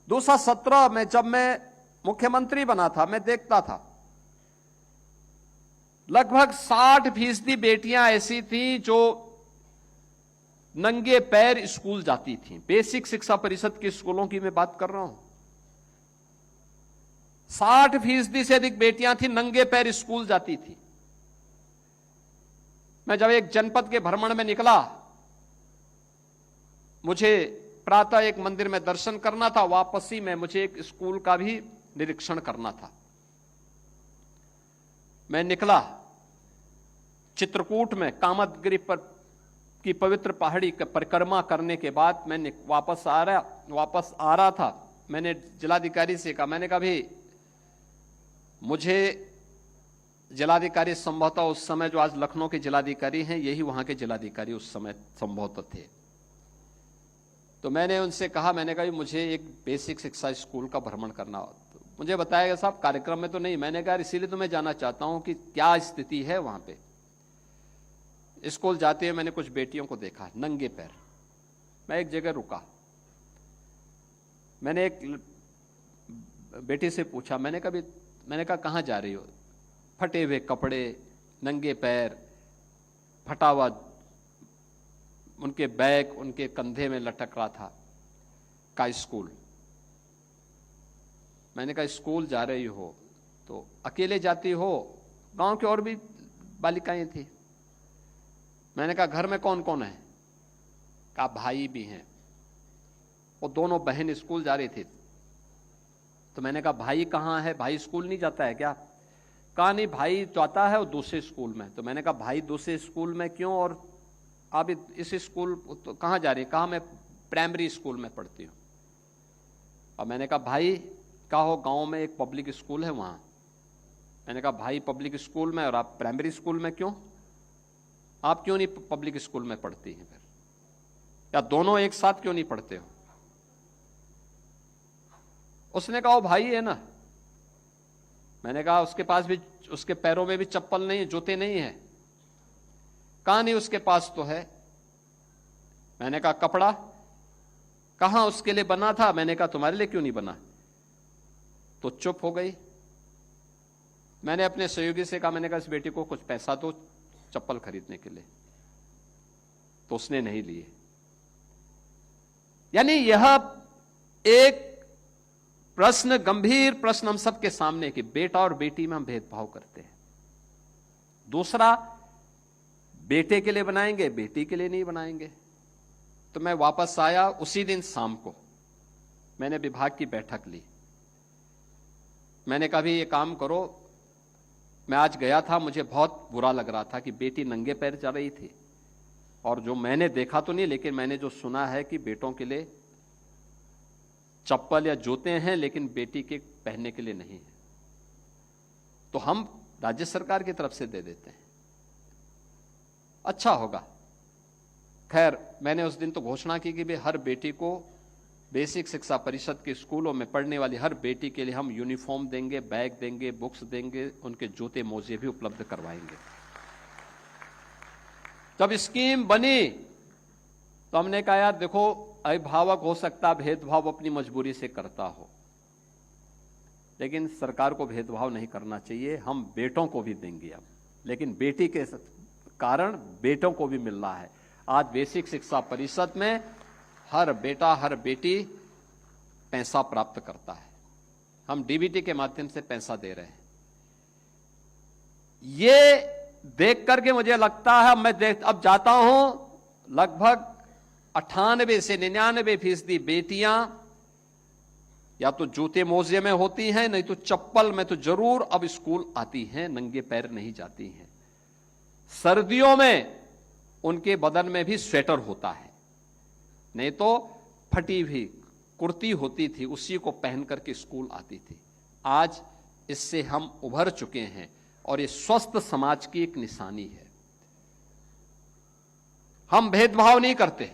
2017 में जब मैं मुख्यमंत्री बना था, मैं देखता था लगभग 60% बेटियां ऐसी थी जो नंगे पैर स्कूल जाती थीं। बेसिक शिक्षा परिषद के स्कूलों की मैं बात कर रहा हूं। 60% से अधिक बेटियां थी नंगे पैर स्कूल जाती थी। मैं जब एक जनपद के भ्रमण में निकला, मुझे प्रातः एक मंदिर में दर्शन करना था, वापसी में मुझे एक स्कूल का भी निरीक्षण करना था। मैं निकला, चित्रकूट में कामदगिरी पर की पवित्र पहाड़ी की परिक्रमा करने के बाद मैं वापस आ रहा था। मैंने जिलाधिकारी से कहा, मैंने कहा भाई मुझे जिलाधिकारी संभवतः उस समय जो आज लखनऊ के जिलाधिकारी हैं, यही वहां के जिलाधिकारी उस समय संभवतः थे। तो मैंने उनसे कहा, मैंने कहा मुझे एक बेसिक शिक्षा स्कूल का भ्रमण करना हो। तो मुझे बताया गया साहब कार्यक्रम में तो नहीं। मैंने कहा इसीलिए तो मैं जानना चाहता हूं कि क्या स्थिति है वहां पे। स्कूल जाते हुए मैंने कुछ बेटियों को देखा नंगे पैर। मैं एक जगह रुका, मैंने एक बेटी से पूछा, मैंने कहा कहां जा रही हो? फटे हुए कपड़े, नंगे पैर, फटा हुआ उनके बैग उनके कंधे में लटक रहा था। का स्कूल? मैंने कहा स्कूल जा रही हो तो अकेले जाती हो? गांव की और भी बालिकाएं थी। मैंने कहा घर में कौन कौन है? कहा भाई भी हैं। वो दोनों बहन स्कूल जा रही थी। तो मैंने कहा भाई कहाँ है? भाई स्कूल नहीं जाता है क्या? कहा नहीं, भाई जाता है वो दूसरे स्कूल में। तो मैंने कहा भाई दूसरे स्कूल में क्यों, और आप इस स्कूल तो कहाँ जा रही है? कहा मैं प्राइमरी स्कूल में पढ़ती हूँ। और मैंने कहा भाई कहा हो गाँव में एक पब्लिक स्कूल है वहाँ। मैंने कहा भाई पब्लिक स्कूल में और आप प्राइमरी स्कूल में क्यों? आप क्यों नहीं पब्लिक स्कूल में पढ़ती हैं फिर, या दोनों एक साथ क्यों नहीं पढ़ते हो? उसने कहा वो भाई है ना। मैंने कहा उसके पास भी, उसके पैरों में भी चप्पल नहीं है, जूते नहीं है। कहा नहीं उसके पास तो है। मैंने कहा कपड़ा? कहां उसके लिए बना था। मैंने कहा तुम्हारे लिए क्यों नहीं बना? तो चुप हो गई। मैंने अपने सहयोगी से कहा, मैंने कहा इस बेटी को कुछ पैसा दो चप्पल खरीदने के लिए। तो उसने नहीं लिए। यानी यह एक प्रश्न, गंभीर प्रश्न हम सबके सामने कि बेटा और बेटी में हम भेदभाव करते हैं। दूसरा, बेटे के लिए बनाएंगे, बेटी के लिए नहीं बनाएंगे। तो मैं वापस आया। उसी दिन शाम को मैंने विभाग की बैठक ली। मैंने कहा भी ये काम करो। मैं आज गया था, मुझे बहुत बुरा लग रहा था कि बेटी नंगे पैर जा रही थी, और जो मैंने देखा तो नहीं, लेकिन मैंने जो सुना है कि बेटों के लिए चप्पल या जूते हैं लेकिन बेटी के पहनने के लिए नहीं है, तो हम राज्य सरकार की तरफ से दे देते हैं, अच्छा होगा। खैर, मैंने उस दिन तो घोषणा की कि भाई हर बेटी को बेसिक शिक्षा परिषद के स्कूलों में पढ़ने वाली हर बेटी के लिए हम यूनिफॉर्म देंगे, बैग देंगे, बुक्स देंगे, उनके जूते मोजे भी उपलब्ध करवाएंगे। जब स्कीम बनी तो हमने कहा यार देखो, अभिभावक हो सकता भेदभाव अपनी मजबूरी से करता हो, लेकिन सरकार को भेदभाव नहीं करना चाहिए। हम बेटों को भी देंगे अब, लेकिन बेटी के कारण बेटों को भी मिल रहा है। आज बेसिक शिक्षा परिषद में हर बेटा हर बेटी पैसा प्राप्त करता है। हम डीबीटी के माध्यम से पैसा दे रहे हैं। ये देख करके मुझे लगता है, मैं अब जाता हूं, लगभग 98 से 99% बेटियां या तो जूते मोजे में होती हैं, नहीं तो चप्पल में तो जरूर अब स्कूल आती हैं, नंगे पैर नहीं जाती हैं। सर्दियों में उनके बदन में भी स्वेटर होता है, नहीं तो फटी हुई कुर्ती होती थी, उसी को पहन करके स्कूल आती थी। आज इससे हम उभर चुके हैं और ये स्वस्थ समाज की एक निशानी है। हम भेदभाव नहीं करते।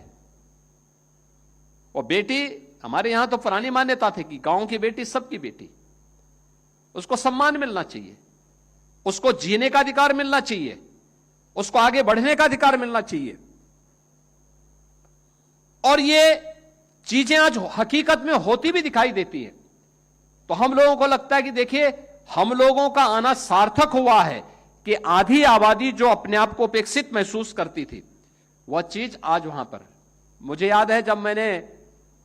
और बेटी, हमारे यहां तो पुरानी मान्यता थी कि गांव की बेटी सबकी बेटी, उसको सम्मान मिलना चाहिए, उसको जीने का अधिकार मिलना चाहिए, उसको आगे बढ़ने का अधिकार मिलना चाहिए। और ये चीजें आज हकीकत में होती भी दिखाई देती है। तो हम लोगों को लगता है कि देखिए, हम लोगों का आना सार्थक हुआ है कि आधी आबादी जो अपने आप को उपेक्षित महसूस करती थी, वह चीज आज वहां पर। मुझे याद है जब मैंने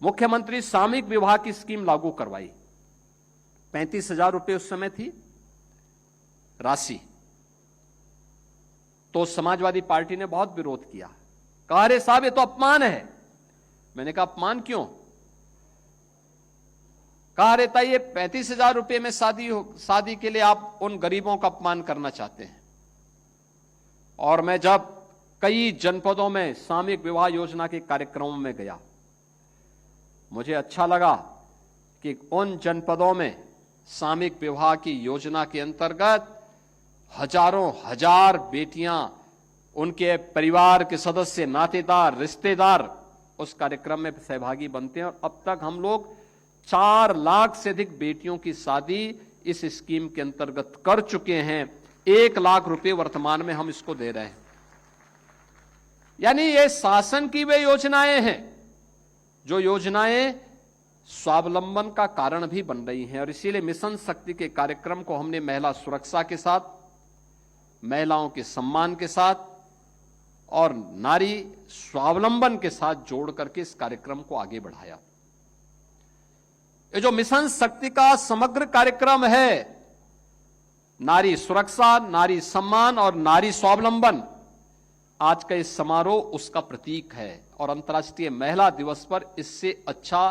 मुख्यमंत्री सामूहिक विवाह की स्कीम लागू करवाई, 35,000 रुपए उस समय थी राशि, तो समाजवादी पार्टी ने बहुत विरोध किया। कहा अरे साहब, ये तो अपमान है। मैंने कहा अपमान क्यों? कहा रहता ये 35,000 रुपए में शादी के लिए आप उन गरीबों का अपमान करना चाहते हैं। और मैं जब कई जनपदों में सामूहिक विवाह योजना के कार्यक्रमों में गया, मुझे अच्छा लगा कि उन जनपदों में सामूहिक विवाह की योजना के अंतर्गत हजारों हजार बेटियां, उनके परिवार के सदस्य, नातेदार, रिश्तेदार उस कार्यक्रम में सहभागी बनते हैं। और अब तक हम लोग 4 लाख से अधिक बेटियों की शादी इस स्कीम के अंतर्गत कर चुके हैं। 1 लाख रुपए वर्तमान में हम इसको दे रहे हैं। यानी ये शासन की वे योजनाएं हैं जो योजनाएं स्वावलंबन का कारण भी बन रही हैं। और इसीलिए मिशन शक्ति के कार्यक्रम को हमने महिला सुरक्षा के साथ, महिलाओं के सम्मान के साथ और नारी स्वावलंबन के साथ जोड़ करके इस कार्यक्रम को आगे बढ़ाया। ये जो मिशन शक्ति का समग्र कार्यक्रम है, नारी सुरक्षा, नारी सम्मान और नारी स्वावलंबन, आज का इस समारोह उसका प्रतीक है। और अंतर्राष्ट्रीय महिला दिवस पर इससे अच्छा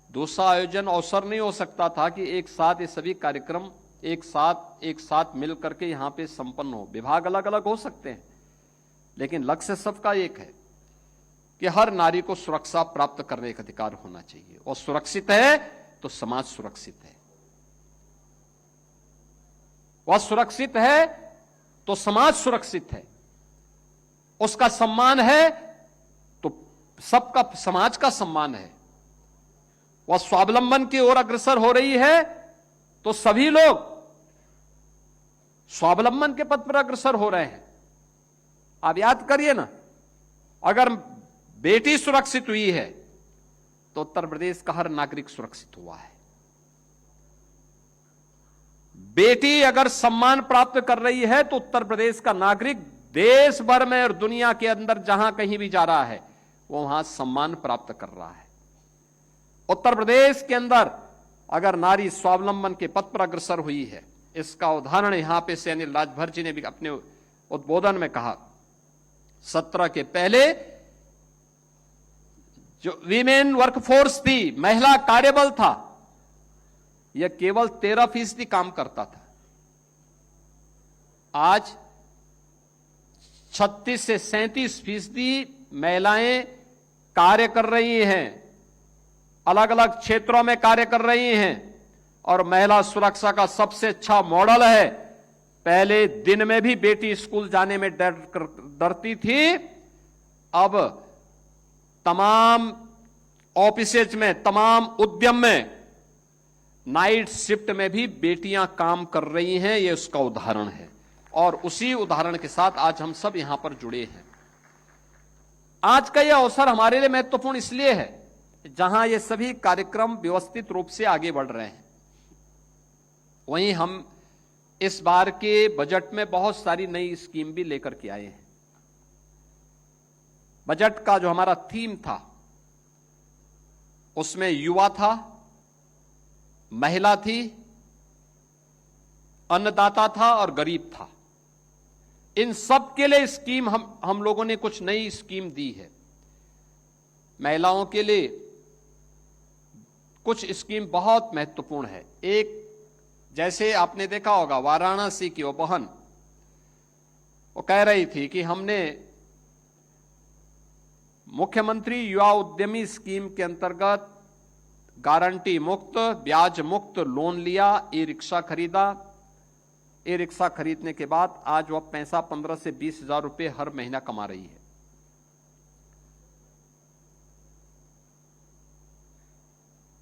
दूसरा आयोजन अवसर नहीं हो सकता था कि एक साथ ये सभी कार्यक्रम एक साथ मिल करके यहां पे संपन्न हो। विभाग अलग अलग हो सकते हैं, लेकिन लक्ष्य सबका एक है कि हर नारी को सुरक्षा प्राप्त करने का अधिकार होना चाहिए। और सुरक्षित है तो समाज सुरक्षित है, वह सुरक्षित है तो समाज सुरक्षित है, उसका सम्मान है तो सबका, समाज का सम्मान है। वह स्वावलंबन की ओर अग्रसर हो रही है तो सभी लोग स्वावलंबन के पथ पर अग्रसर हो रहे हैं। आप याद करिए ना, अगर बेटी सुरक्षित हुई है तो उत्तर प्रदेश का हर नागरिक सुरक्षित हुआ है। बेटी अगर सम्मान प्राप्त कर रही है तो उत्तर प्रदेश का नागरिक देश भर में और दुनिया के अंदर जहां कहीं भी जा रहा है वो वहां सम्मान प्राप्त कर रहा है। उत्तर प्रदेश के अंदर अगर नारी स्वावलंबन के पथ पर अग्रसर हुई है, इसका उदाहरण यहां पे से अनिल राजभर जी ने भी अपने उद्बोधन में कहा। 17 के पहले जो वीमेन वर्कफोर्स थी, महिला कार्यबल था, यह केवल 13% काम करता था। आज 36 से 37% महिलाएं कार्य कर रही हैं, अलग अलग क्षेत्रों में कार्य कर रही हैं, और महिला सुरक्षा का सबसे अच्छा मॉडल है। पहले दिन में भी बेटी स्कूल जाने में डरती थी, अब तमाम ऑफिसेज में, तमाम उद्यम में नाइट शिफ्ट में भी बेटियां काम कर रही हैं। यह उसका उदाहरण है, और उसी उदाहरण के साथ आज हम सब यहां पर जुड़े हैं। आज का यह अवसर हमारे लिए महत्वपूर्ण इसलिए है जहां ये सभी कार्यक्रम व्यवस्थित रूप से आगे बढ़ रहे हैं, वहीं हम इस बार के बजट में बहुत सारी नई स्कीम भी लेकर के आए हैं। बजट का जो हमारा थीम था उसमें युवा था, महिला थी, अन्नदाता था और गरीब था। इन सब के लिए स्कीम हम लोगों ने कुछ नई स्कीम दी है। महिलाओं के लिए कुछ स्कीम बहुत महत्वपूर्ण है। एक, जैसे आपने देखा होगा, वाराणसी की वो बहन, वो कह रही थी कि हमने मुख्यमंत्री युवा उद्यमी स्कीम के अंतर्गत गारंटी मुक्त, ब्याज मुक्त लोन लिया, ई रिक्शा खरीदा। ई रिक्शा खरीदने के बाद आज वह पैसा 15 से 20 हजार रुपए हर महीना कमा रही है।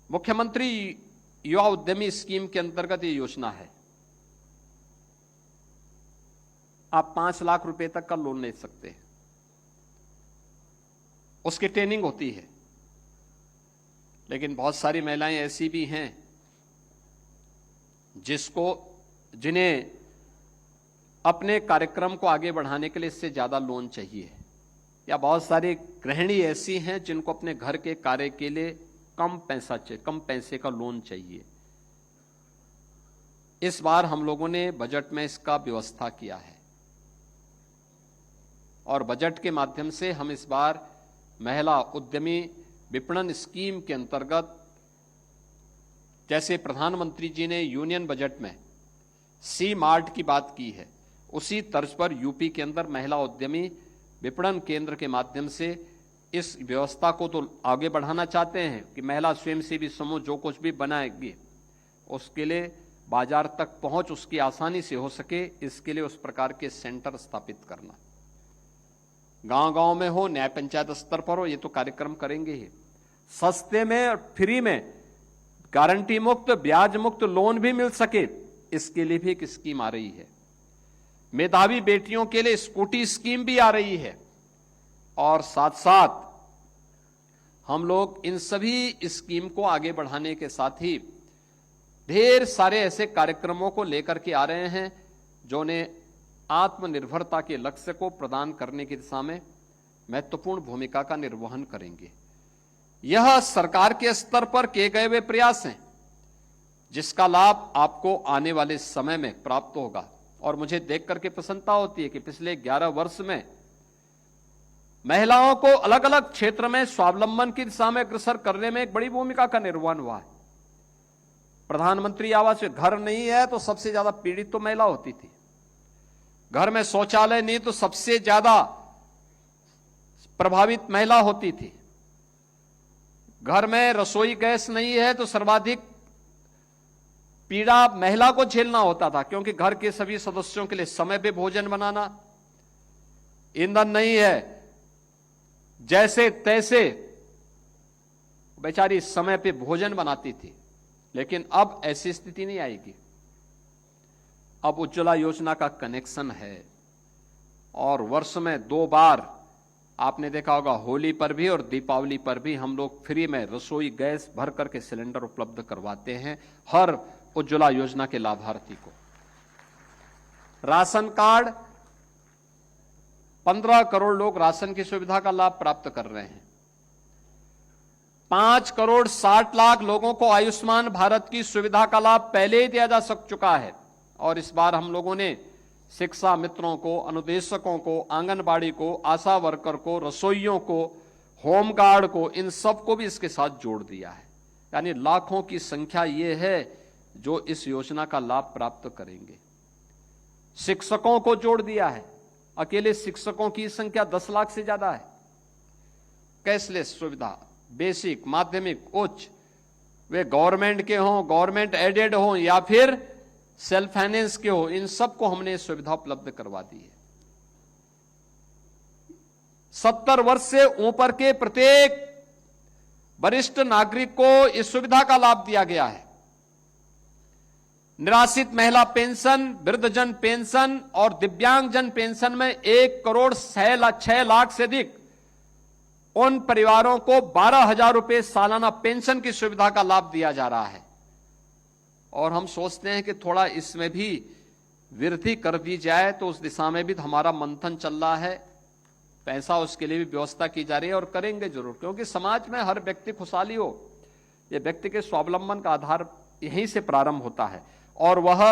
मुख्यमंत्री युवा उद्यमी स्कीम के अंतर्गत ये योजना है। आप 5 लाख रुपए तक का लोन ले सकते हैं। उसकी ट्रेनिंग होती है, लेकिन बहुत सारी महिलाएं ऐसी भी हैं जिन्हें अपने कार्यक्रम को आगे बढ़ाने के लिए इससे ज्यादा लोन चाहिए, या बहुत सारी गृहिणी ऐसी हैं जिनको अपने घर के कार्य के लिए कम पैसे का लोन चाहिए। इस बार हम लोगों ने बजट में इसका व्यवस्था किया है, और बजट के माध्यम से हम इस बार महिला उद्यमी विपणन स्कीम के अंतर्गत, जैसे प्रधानमंत्री जी ने यूनियन बजट में सी मार्ट की बात की है, उसी तर्ज पर यूपी के अंदर महिला उद्यमी विपणन केंद्र के माध्यम से इस व्यवस्था को तो आगे बढ़ाना चाहते हैं कि महिला स्वयंसेवी समूह जो कुछ भी बनाएगी उसके लिए बाजार तक पहुंच उसकी आसानी से हो सके, इसके लिए उस प्रकार के सेंटर स्थापित करना। गांव-गांव में हो, न्याय पंचायत स्तर पर हो, ये तो कार्यक्रम करेंगे ही। सस्ते में और फ्री में गारंटी मुक्त, ब्याज मुक्त लोन भी मिल सके, इसके लिए भी एक स्कीम आ रही है। मेधावी बेटियों के लिए स्कूटी स्कीम भी आ रही है, और साथ साथ हम लोग इन सभी स्कीम को आगे बढ़ाने के साथ ही ढेर सारे ऐसे कार्यक्रमों को लेकर के आ रहे हैं जो ने आत्मनिर्भरता के लक्ष्य को प्रदान करने की दिशा में महत्वपूर्ण भूमिका का निर्वहन करेंगे। यह सरकार के स्तर पर किए गए वे प्रयास हैं जिसका लाभ आपको आने वाले समय में प्राप्त होगा। और मुझे देख करके प्रसन्नता होती है कि पिछले 11 वर्ष में महिलाओं को अलग अलग क्षेत्र में स्वावलंबन की दिशा में अग्रसर करने में एक बड़ी भूमिका का निर्वहन हुआ है। प्रधानमंत्री आवास में घर नहीं है तो सबसे ज्यादा पीड़ित तो महिला होती थी, घर में शौचालय नहीं तो सबसे ज्यादा प्रभावित महिला होती थी, घर में रसोई गैस नहीं है तो सर्वाधिक पीड़ा महिला को झेलना होता था, क्योंकि घर के सभी सदस्यों के लिए समय पे भोजन बनाना, ईंधन नहीं है, जैसे तैसे बेचारी समय पे भोजन बनाती थी। लेकिन अब ऐसी स्थिति नहीं आएगी। अब उज्ज्वला योजना का कनेक्शन है, और वर्ष में 2 बार आपने देखा होगा, होली पर भी और दीपावली पर भी हम लोग फ्री में रसोई गैस भर करके सिलेंडर उपलब्ध करवाते हैं हर उज्ज्वला योजना के लाभार्थी को। राशन कार्ड 15 करोड़ लोग राशन की सुविधा का लाभ प्राप्त कर रहे हैं। 5 करोड़ 60 लाख लोगों को आयुष्मान भारत की सुविधा का लाभ पहले ही दिया जा चुका है, और इस बार हम लोगों ने शिक्षा मित्रों को, अनुदेशकों को, आंगनबाड़ी को, आशा वर्कर को, रसोइयों को होमगार्ड को, इन सबको भी इसके साथ जोड़ दिया है। यानी लाखों की संख्या ये है जो इस योजना का लाभ प्राप्त करेंगे। शिक्षकों को जोड़ दिया है, अकेले शिक्षकों की संख्या 10 लाख से ज्यादा है। कैशलेस सुविधा, बेसिक, माध्यमिक, उच्च, वे गवर्नमेंट के हों, गवर्नमेंट एडेड हों या फिर सेल्फ फाइनेंस के हो, इन सबको हमने सुविधा उपलब्ध करवा दी है। 70 वर्ष से ऊपर के प्रत्येक वरिष्ठ नागरिक को इस सुविधा का लाभ दिया गया है। निराश्रित महिला पेंशन, वृद्धजन पेंशन और दिव्यांगजन पेंशन में 1,06 लाख से अधिक उन परिवारों को 12,000 रुपए सालाना पेंशन की सुविधा का लाभ दिया जा रहा है। और हम सोचते हैं कि थोड़ा इसमें भी वृद्धि कर दी जाए, तो उस दिशा में भी हमारा मंथन चल रहा है। पैसा उसके लिए भी व्यवस्था की जा रही है और करेंगे जरूर, क्योंकि समाज में हर व्यक्ति खुशहाली हो, यह व्यक्ति के स्वावलंबन का आधार यहीं से प्रारंभ होता है। और वह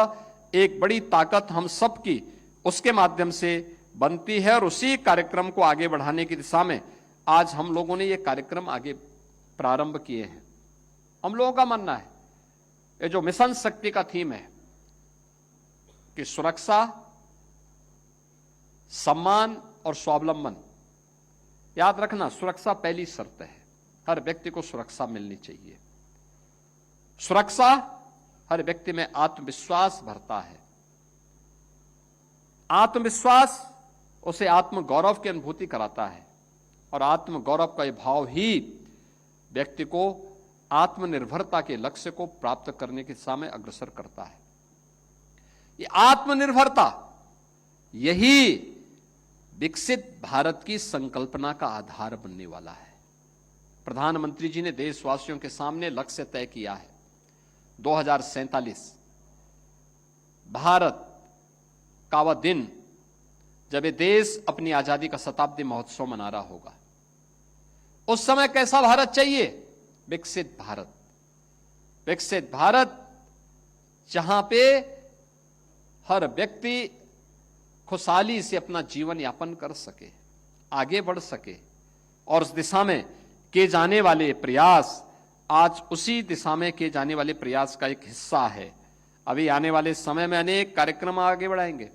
एक बड़ी ताकत हम सबकी उसके माध्यम से बनती है। और उसी कार्यक्रम को आगे बढ़ाने की दिशा में आज हम लोगों ने ये कार्यक्रम आगे प्रारंभ किए हैं। हम लोगों का मानना है ये जो मिशन शक्ति का थीम है कि सुरक्षा, सम्मान और स्वावलंबन, याद रखना सुरक्षा पहली शर्त है। हर व्यक्ति को सुरक्षा मिलनी चाहिए। सुरक्षा हर व्यक्ति में आत्मविश्वास भरता है। आत्मविश्वास उसे आत्मगौरव की अनुभूति कराता है और आत्मगौरव का यह भाव ही व्यक्ति को आत्मनिर्भरता के लक्ष्य को प्राप्त करने की दिशा में अग्रसर करता है। ये आत्मनिर्भरता यही विकसित भारत की संकल्पना का आधार बनने वाला है। प्रधानमंत्री जी ने देशवासियों के सामने लक्ष्य तय किया है 2047 भारत का वह दिन जब ये देश अपनी आजादी का शताब्दी महोत्सव मना रहा होगा। उस समय कैसा भारत चाहिए? विकसित भारत। विकसित भारत जहां पे हर व्यक्ति खुशहाली से अपना जीवन यापन कर सके, आगे बढ़ सके। और उस दिशा में किए जाने वाले प्रयास आज उसी दिशा में किए जाने वाले प्रयास का एक हिस्सा है। अभी आने वाले समय में अनेक कार्यक्रम आगे बढ़ाएंगे।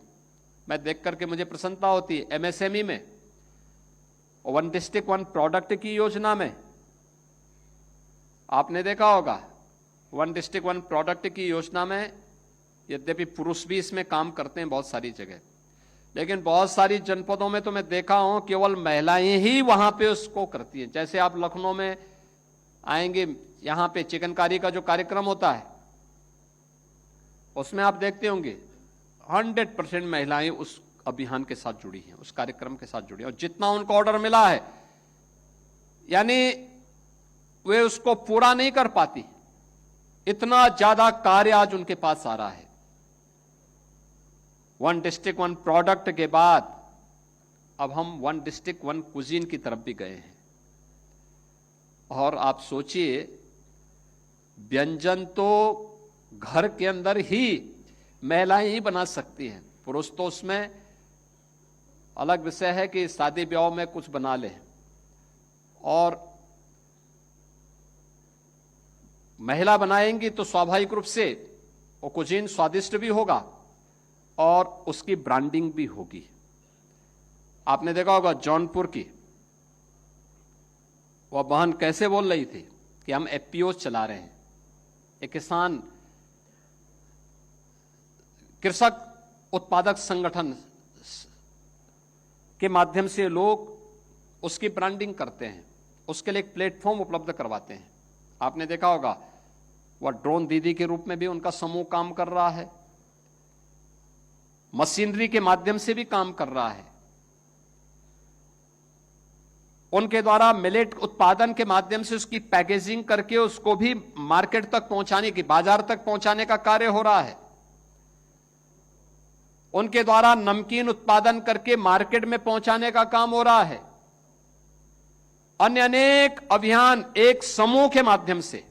मैं देख करके मुझे प्रसन्नता होती है। एमएसएमई में, वन डिस्ट्रिक्ट वन प्रोडक्ट की योजना में आपने देखा होगा, वन डिस्ट्रिक्ट वन प्रोडक्ट की योजना में यद्यपि पुरुष भी इसमें काम करते हैं बहुत सारी जगह, लेकिन बहुत सारी जनपदों में तो मैं देखा हूं केवल महिलाएं ही वहां पे उसको करती हैं। जैसे आप लखनऊ में आएंगे, यहां पे चिकनकारी का जो कार्यक्रम होता है उसमें आप देखते होंगे 100% महिलाएं उस अभियान के साथ जुड़ी हैं, उस कार्यक्रम के साथ जुड़ी हैं। और जितना उनको ऑर्डर मिला है यानी वे उसको पूरा नहीं कर पाती, इतना ज्यादा कार्य आज उनके पास आ रहा है। वन डिस्ट्रिक्ट वन प्रोडक्ट के बाद अब हम वन डिस्ट्रिक्ट वन कुजीन की तरफ भी गए हैं। और आप सोचिए, व्यंजन तो घर के अंदर ही महिलाएं ही बना सकती हैं, पुरुष तो उसमें अलग विषय है कि शादी ब्याह में कुछ बना ले। और महिला बनाएंगी तो स्वाभाविक रूप से वो कुजीन स्वादिष्ट भी होगा और उसकी ब्रांडिंग भी होगी। आपने देखा होगा जौनपुर की वह बहन कैसे बोल रही थी कि हम एफपीओ चला रहे हैं, एक किसान कृषक उत्पादक संगठन के माध्यम से लोग उसकी ब्रांडिंग करते हैं, उसके लिए एक प्लेटफॉर्म उपलब्ध करवाते हैं। आपने देखा होगा वह ड्रोन दीदी के रूप में भी उनका समूह काम कर रहा है, मशीनरी के माध्यम से भी काम कर रहा है। उनके द्वारा मिलेट उत्पादन के माध्यम से उसकी पैकेजिंग करके उसको भी मार्केट तक पहुंचाने की, बाजार तक पहुंचाने का कार्य हो रहा है। उनके द्वारा नमकीन उत्पादन करके मार्केट में पहुंचाने का काम हो रहा है। अन्य अनेक अभियान एक समूह के माध्यम से,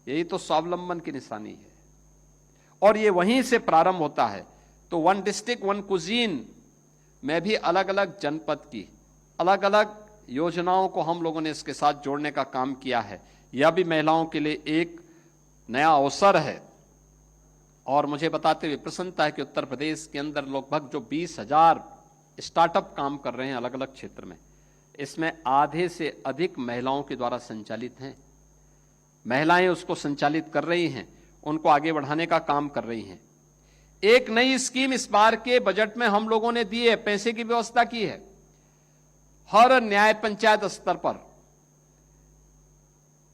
यही तो स्वावलंबन की निशानी है। और ये वहीं से प्रारंभ होता है। तो वन डिस्ट्रिक्ट वन कुजीन में भी अलग अलग जनपद की, अलग अलग योजनाओं को हम लोगों ने इसके साथ जोड़ने का काम किया है। यह भी महिलाओं के लिए एक नया अवसर है और मुझे बताते हुए प्रसन्नता है कि उत्तर प्रदेश के अंदर लगभग जो 20,000 स्टार्टअप काम कर रहे हैं अलग अलग क्षेत्र में, इसमें आधे से अधिक महिलाओं के द्वारा संचालित हैं। महिलाएं उसको संचालित कर रही हैं, उनको आगे बढ़ाने का काम कर रही हैं। एक नई स्कीम इस बार के बजट में हम लोगों ने दी है, पैसे की व्यवस्था की है। हर न्याय पंचायत स्तर पर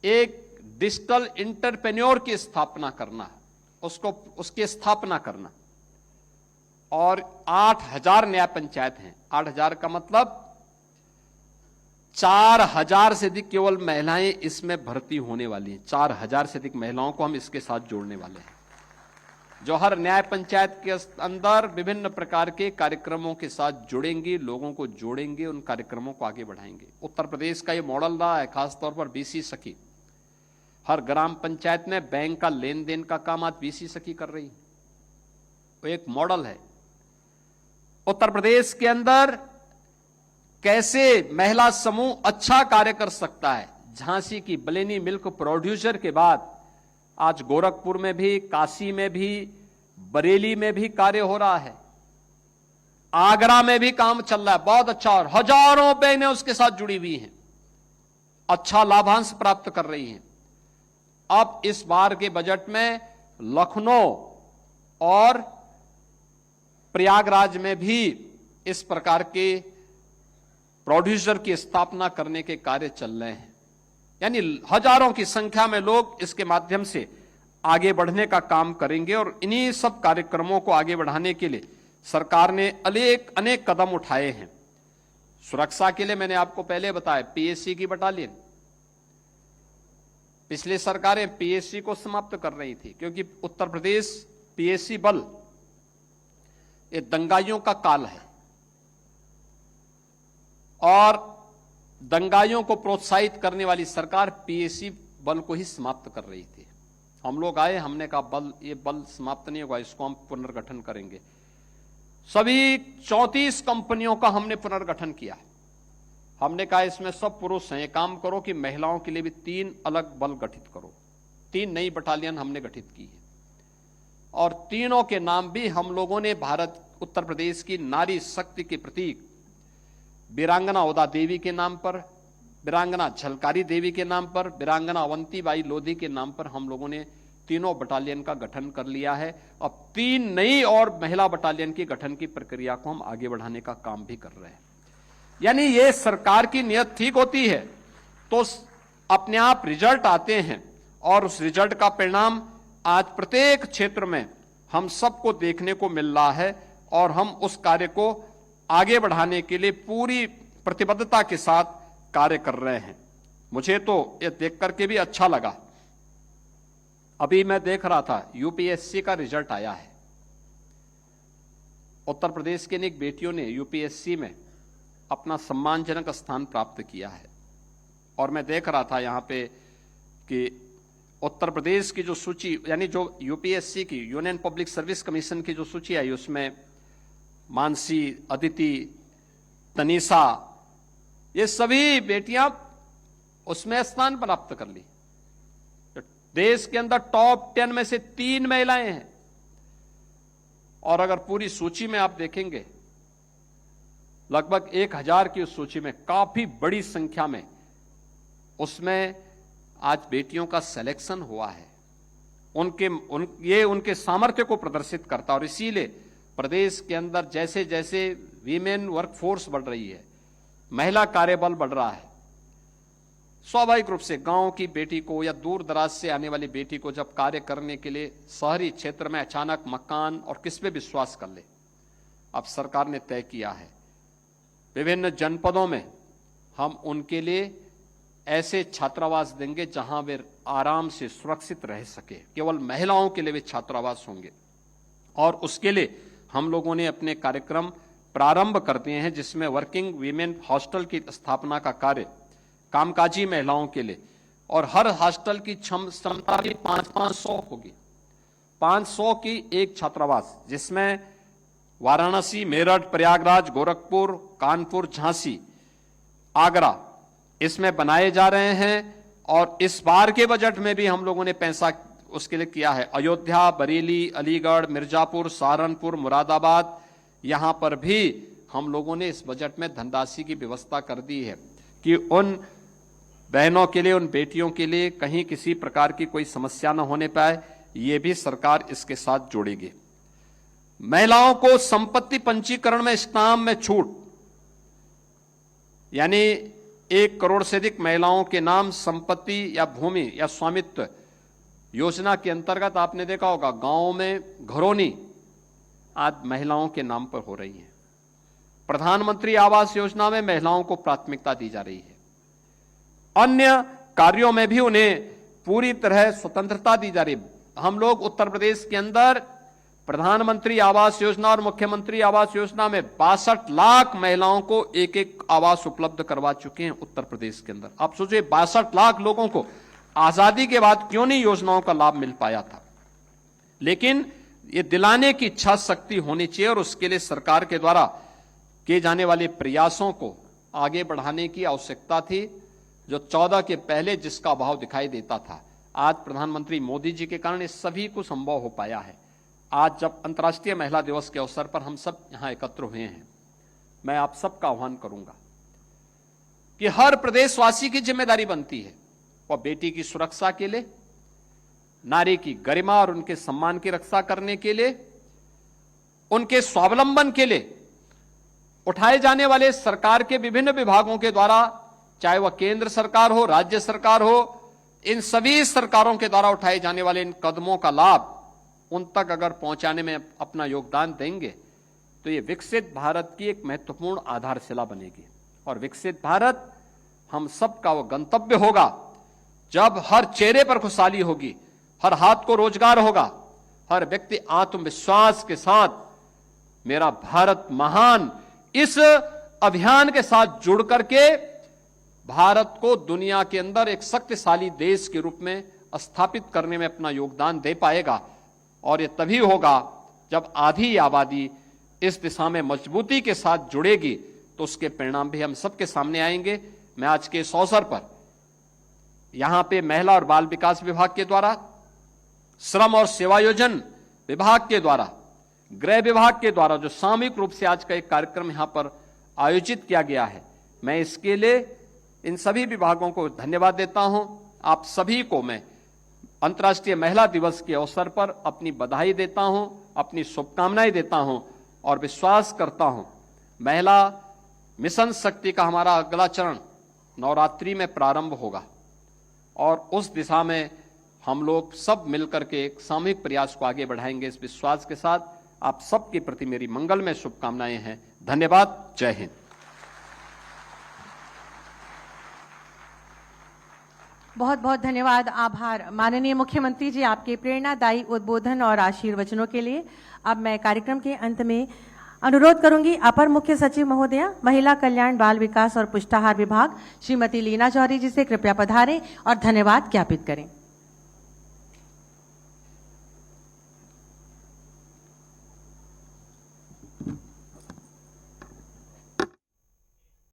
एक डिजिटल इंटरप्रेन्योर की स्थापना करना, उसकी स्थापना करना। और 8,000 न्याय पंचायत हैं। 8,000 का मतलब 4,000 से अधिक केवल महिलाएं इसमें भर्ती होने वाली हैं। 4,000 से अधिक महिलाओं को हम इसके साथ जोड़ने वाले हैं, जो हर न्याय पंचायत के अंदर विभिन्न प्रकार के कार्यक्रमों के साथ जुड़ेंगी, लोगों को जोड़ेंगे, उन कार्यक्रमों को आगे बढ़ाएंगे। उत्तर प्रदेश का ये मॉडल रहा है, खासतौर पर बीसी सखी। हर ग्राम पंचायत में बैंक का लेन देन का काम आज बीसी सखी कर रही है, वो एक मॉडल है। उत्तर प्रदेश के अंदर कैसे महिला समूह अच्छा कार्य कर सकता है। झांसी की बलेनी मिल्क प्रोड्यूसर के बाद आज गोरखपुर में भी, काशी में भी, बरेली में भी कार्य हो रहा है, आगरा में भी काम चल रहा है बहुत अच्छा, और हजारों बहनें उसके साथ जुड़ी हुई हैं, अच्छा लाभांश प्राप्त कर रही हैं। अब इस बार के बजट में लखनऊ और प्रयागराज में भी इस प्रकार के प्रोड्यूसर की स्थापना करने के कार्य चल रहे हैं। यानी हजारों की संख्या में लोग इसके माध्यम से आगे बढ़ने का काम करेंगे और इन्हीं सब कार्यक्रमों को आगे बढ़ाने के लिए सरकार ने अनेक कदम उठाए हैं। सुरक्षा के लिए मैंने आपको पहले बताया, पीएससी की बटालियन। पिछली सरकारें पीएससी को समाप्त कर रही थी, क्योंकि उत्तर प्रदेश पीएससी बल ये दंगाइयों का काल है और दंगाइयों को प्रोत्साहित करने वाली सरकार पीएससी बल को ही समाप्त कर रही थी। हम लोग आए, हमने कहा ये बल समाप्त नहीं होगा, इसको हम पुनर्गठन करेंगे। सभी 34 कंपनियों का हमने पुनर्गठन किया। हमने कहा इसमें सब पुरुष हैं, ये काम करो कि महिलाओं के लिए भी 3 अलग बल गठित करो। 3 नई बटालियन हमने गठित की है और तीनों के नाम भी हम लोगों ने उत्तर प्रदेश की नारी शक्ति के प्रतीक वीरांगना ओदा देवी के नाम पर, वीरांगना झलकारी देवी के नाम पर, वीरांगना अवंतीबाई लोधी के नाम पर हम लोगों ने तीनों बटालियन का गठन कर लिया है। अब 3 नई और महिला बटालियन की गठन की प्रक्रिया को हम आगे बढ़ाने का काम भी कर रहे हैं। यानी ये सरकार की नियत ठीक होती है तो अपने आप रिजल्ट आते हैं और उस रिजल्ट का परिणाम आज प्रत्येक क्षेत्र में हम सबको देखने को मिल रहा है और हम उस कार्य को आगे बढ़ाने के लिए पूरी प्रतिबद्धता के साथ कार्य कर रहे हैं। मुझे तो ये देख करके भी अच्छा लगा। अभी मैं देख रहा था यूपीएससी का रिजल्ट आया है। उत्तर प्रदेश के अनेक बेटियों ने यूपीएससी में अपना सम्मानजनक स्थान प्राप्त किया है और मैं देख रहा था यहाँ पे कि उत्तर प्रदेश की जो सूची, यानी जो यूपीएससी की, यूनियन पब्लिक सर्विस कमीशन की जो सूची आई, उसमें मानसी, अदिति, तनीषा, ये सभी बेटियां उसमें स्थान प्राप्त कर ली। देश के अंदर टॉप 10 में से 3 महिलाएं हैं और अगर पूरी सूची में आप देखेंगे लगभग 1000 की उस सूची में काफी बड़ी संख्या में उसमें आज बेटियों का सिलेक्शन हुआ है। ये उनके सामर्थ्य को प्रदर्शित करता है और इसीलिए प्रदेश के अंदर जैसे जैसे वीमेन वर्कफोर्स बढ़ रही है, महिला कार्यबल बढ़ रहा है, स्वाभाविक रूप से गांव की बेटी को या दूर दराज से आने वाली बेटी को जब कार्य करने के लिए शहरी क्षेत्र में अचानक मकान और किस पे विश्वास कर ले, अब सरकार ने तय किया है विभिन्न जनपदों में हम उनके लिए ऐसे छात्रावास देंगे जहां वे आराम से सुरक्षित रह सके। केवल महिलाओं के लिए वे छात्रावास होंगे और उसके लिए हम लोगों ने अपने कार्यक्रम प्रारंभ कर दिए हैं, जिसमें वर्किंग वीमेन हॉस्टल की स्थापना का कार्य कामकाजी महिलाओं के लिए, और हर हॉस्टल की क्षमता भी 500 होगी। 500 की एक छात्रावास, जिसमें वाराणसी, मेरठ, प्रयागराज, गोरखपुर, कानपुर, झांसी आगरा इसमें बनाए जा रहे हैं। और इस बार के बजट में भी हम लोगों ने पैसा उसके लिए किया है। अयोध्या, बरेली, अलीगढ़, मिर्जापुर, सहारनपुर, मुरादाबाद, यहां पर भी हम लोगों ने इस बजट में धनराशि की व्यवस्था कर दी है कि उन बहनों के लिए, उन बेटियों के लिए कहीं किसी प्रकार की कोई समस्या न होने पाए, ये भी सरकार इसके साथ जोड़ेगी। महिलाओं को संपत्ति पंजीकरण में स्टाम्प में छूट, यानी 1 करोड़ से अधिक महिलाओं के नाम संपत्ति या भूमि या स्वामित्व योजना के अंतर्गत आपने देखा होगा गांवों में घरौनी आज महिलाओं के नाम पर हो रही है। प्रधानमंत्री आवास योजना में महिलाओं को प्राथमिकता दी जा रही है। अन्य कार्यों में भी उन्हें पूरी तरह स्वतंत्रता दी जा रही है। हम लोग उत्तर प्रदेश के अंदर प्रधानमंत्री आवास योजना और मुख्यमंत्री आवास योजना में 62 लाख महिलाओं को एक एक आवास उपलब्ध करवा चुके हैं उत्तर प्रदेश के अंदर। आप सोचिए 62 लाख लोगों को आजादी के बाद क्यों नहीं योजनाओं का लाभ मिल पाया था, लेकिन ये दिलाने की इच्छा शक्ति होनी चाहिए और उसके लिए सरकार के द्वारा किए जाने वाले प्रयासों को आगे बढ़ाने की आवश्यकता थी। जो 14 के पहले जिसका अभाव दिखाई देता था, आज प्रधानमंत्री मोदी जी के कारण इस सभी को संभव हो पाया है। आज जब अंतर्राष्ट्रीय महिला दिवस के अवसर पर हम सब यहां एकत्र हुए हैं, मैं आप सबका आह्वान करूंगा कि हर प्रदेशवासी की जिम्मेदारी बनती है वह बेटी की सुरक्षा के लिए, नारी की गरिमा और उनके सम्मान की रक्षा करने के लिए, उनके स्वावलंबन के लिए उठाए जाने वाले सरकार के विभिन्न विभागों के द्वारा, चाहे वह केंद्र सरकार हो, राज्य सरकार हो, इन सभी सरकारों के द्वारा उठाए जाने वाले इन कदमों का लाभ उन तक अगर पहुंचाने में अपना योगदान देंगे तो ये विकसित भारत की एक महत्वपूर्ण आधारशिला बनेगी। और विकसित भारत हम सबका वो गंतव्य होगा जब हर चेहरे पर खुशहाली होगी, हर हाथ को रोजगार होगा, हर व्यक्ति आत्मविश्वास के साथ मेरा भारत महान इस अभियान के साथ जुड़ करके भारत को दुनिया के अंदर एक शक्तिशाली देश के रूप में स्थापित करने में अपना योगदान दे पाएगा। और ये तभी होगा जब आधी आबादी इस दिशा में मजबूती के साथ जुड़ेगी तो उसके परिणाम भी हम सबके सामने आएंगे। मैं आज के इस अवसर पर यहां पे महिला और बाल विकास विभाग के द्वारा, श्रम और सेवायोजन विभाग के द्वारा, गृह विभाग के द्वारा जो सामूहिक रूप से आज का एक कार्यक्रम यहां पर आयोजित किया गया है, मैं इसके लिए इन सभी विभागों को धन्यवाद देता हूं। आप सभी को मैं अंतर्राष्ट्रीय महिला दिवस के अवसर पर अपनी बधाई देता हूं, अपनी शुभकामनाएं देता हूं और विश्वास करता हूं महिला मिशन शक्ति का हमारा अगला चरण नवरात्रि में प्रारंभ होगा और उस दिशा में हम लोग सब मिलकर के एक सामूहिक प्रयास को आगे बढ़ाएंगे। इस विश्वास के साथ आप सबके प्रति मेरी मंगलमय शुभकामनाएं हैं। धन्यवाद। जय हिंद। बहुत बहुत धन्यवाद, आभार माननीय मुख्यमंत्री जी आपके प्रेरणादायी उद्बोधन और आशीर्वचनों के लिए। अब मैं कार्यक्रम के अंत में अनुरोध करूंगी अपर मुख्य सचिव महोदया, महिला कल्याण, बाल विकास और पुष्टाहार विभाग श्रीमती लीना जौहरी जी से कृपया पधारें और धन्यवाद ज्ञापित करें।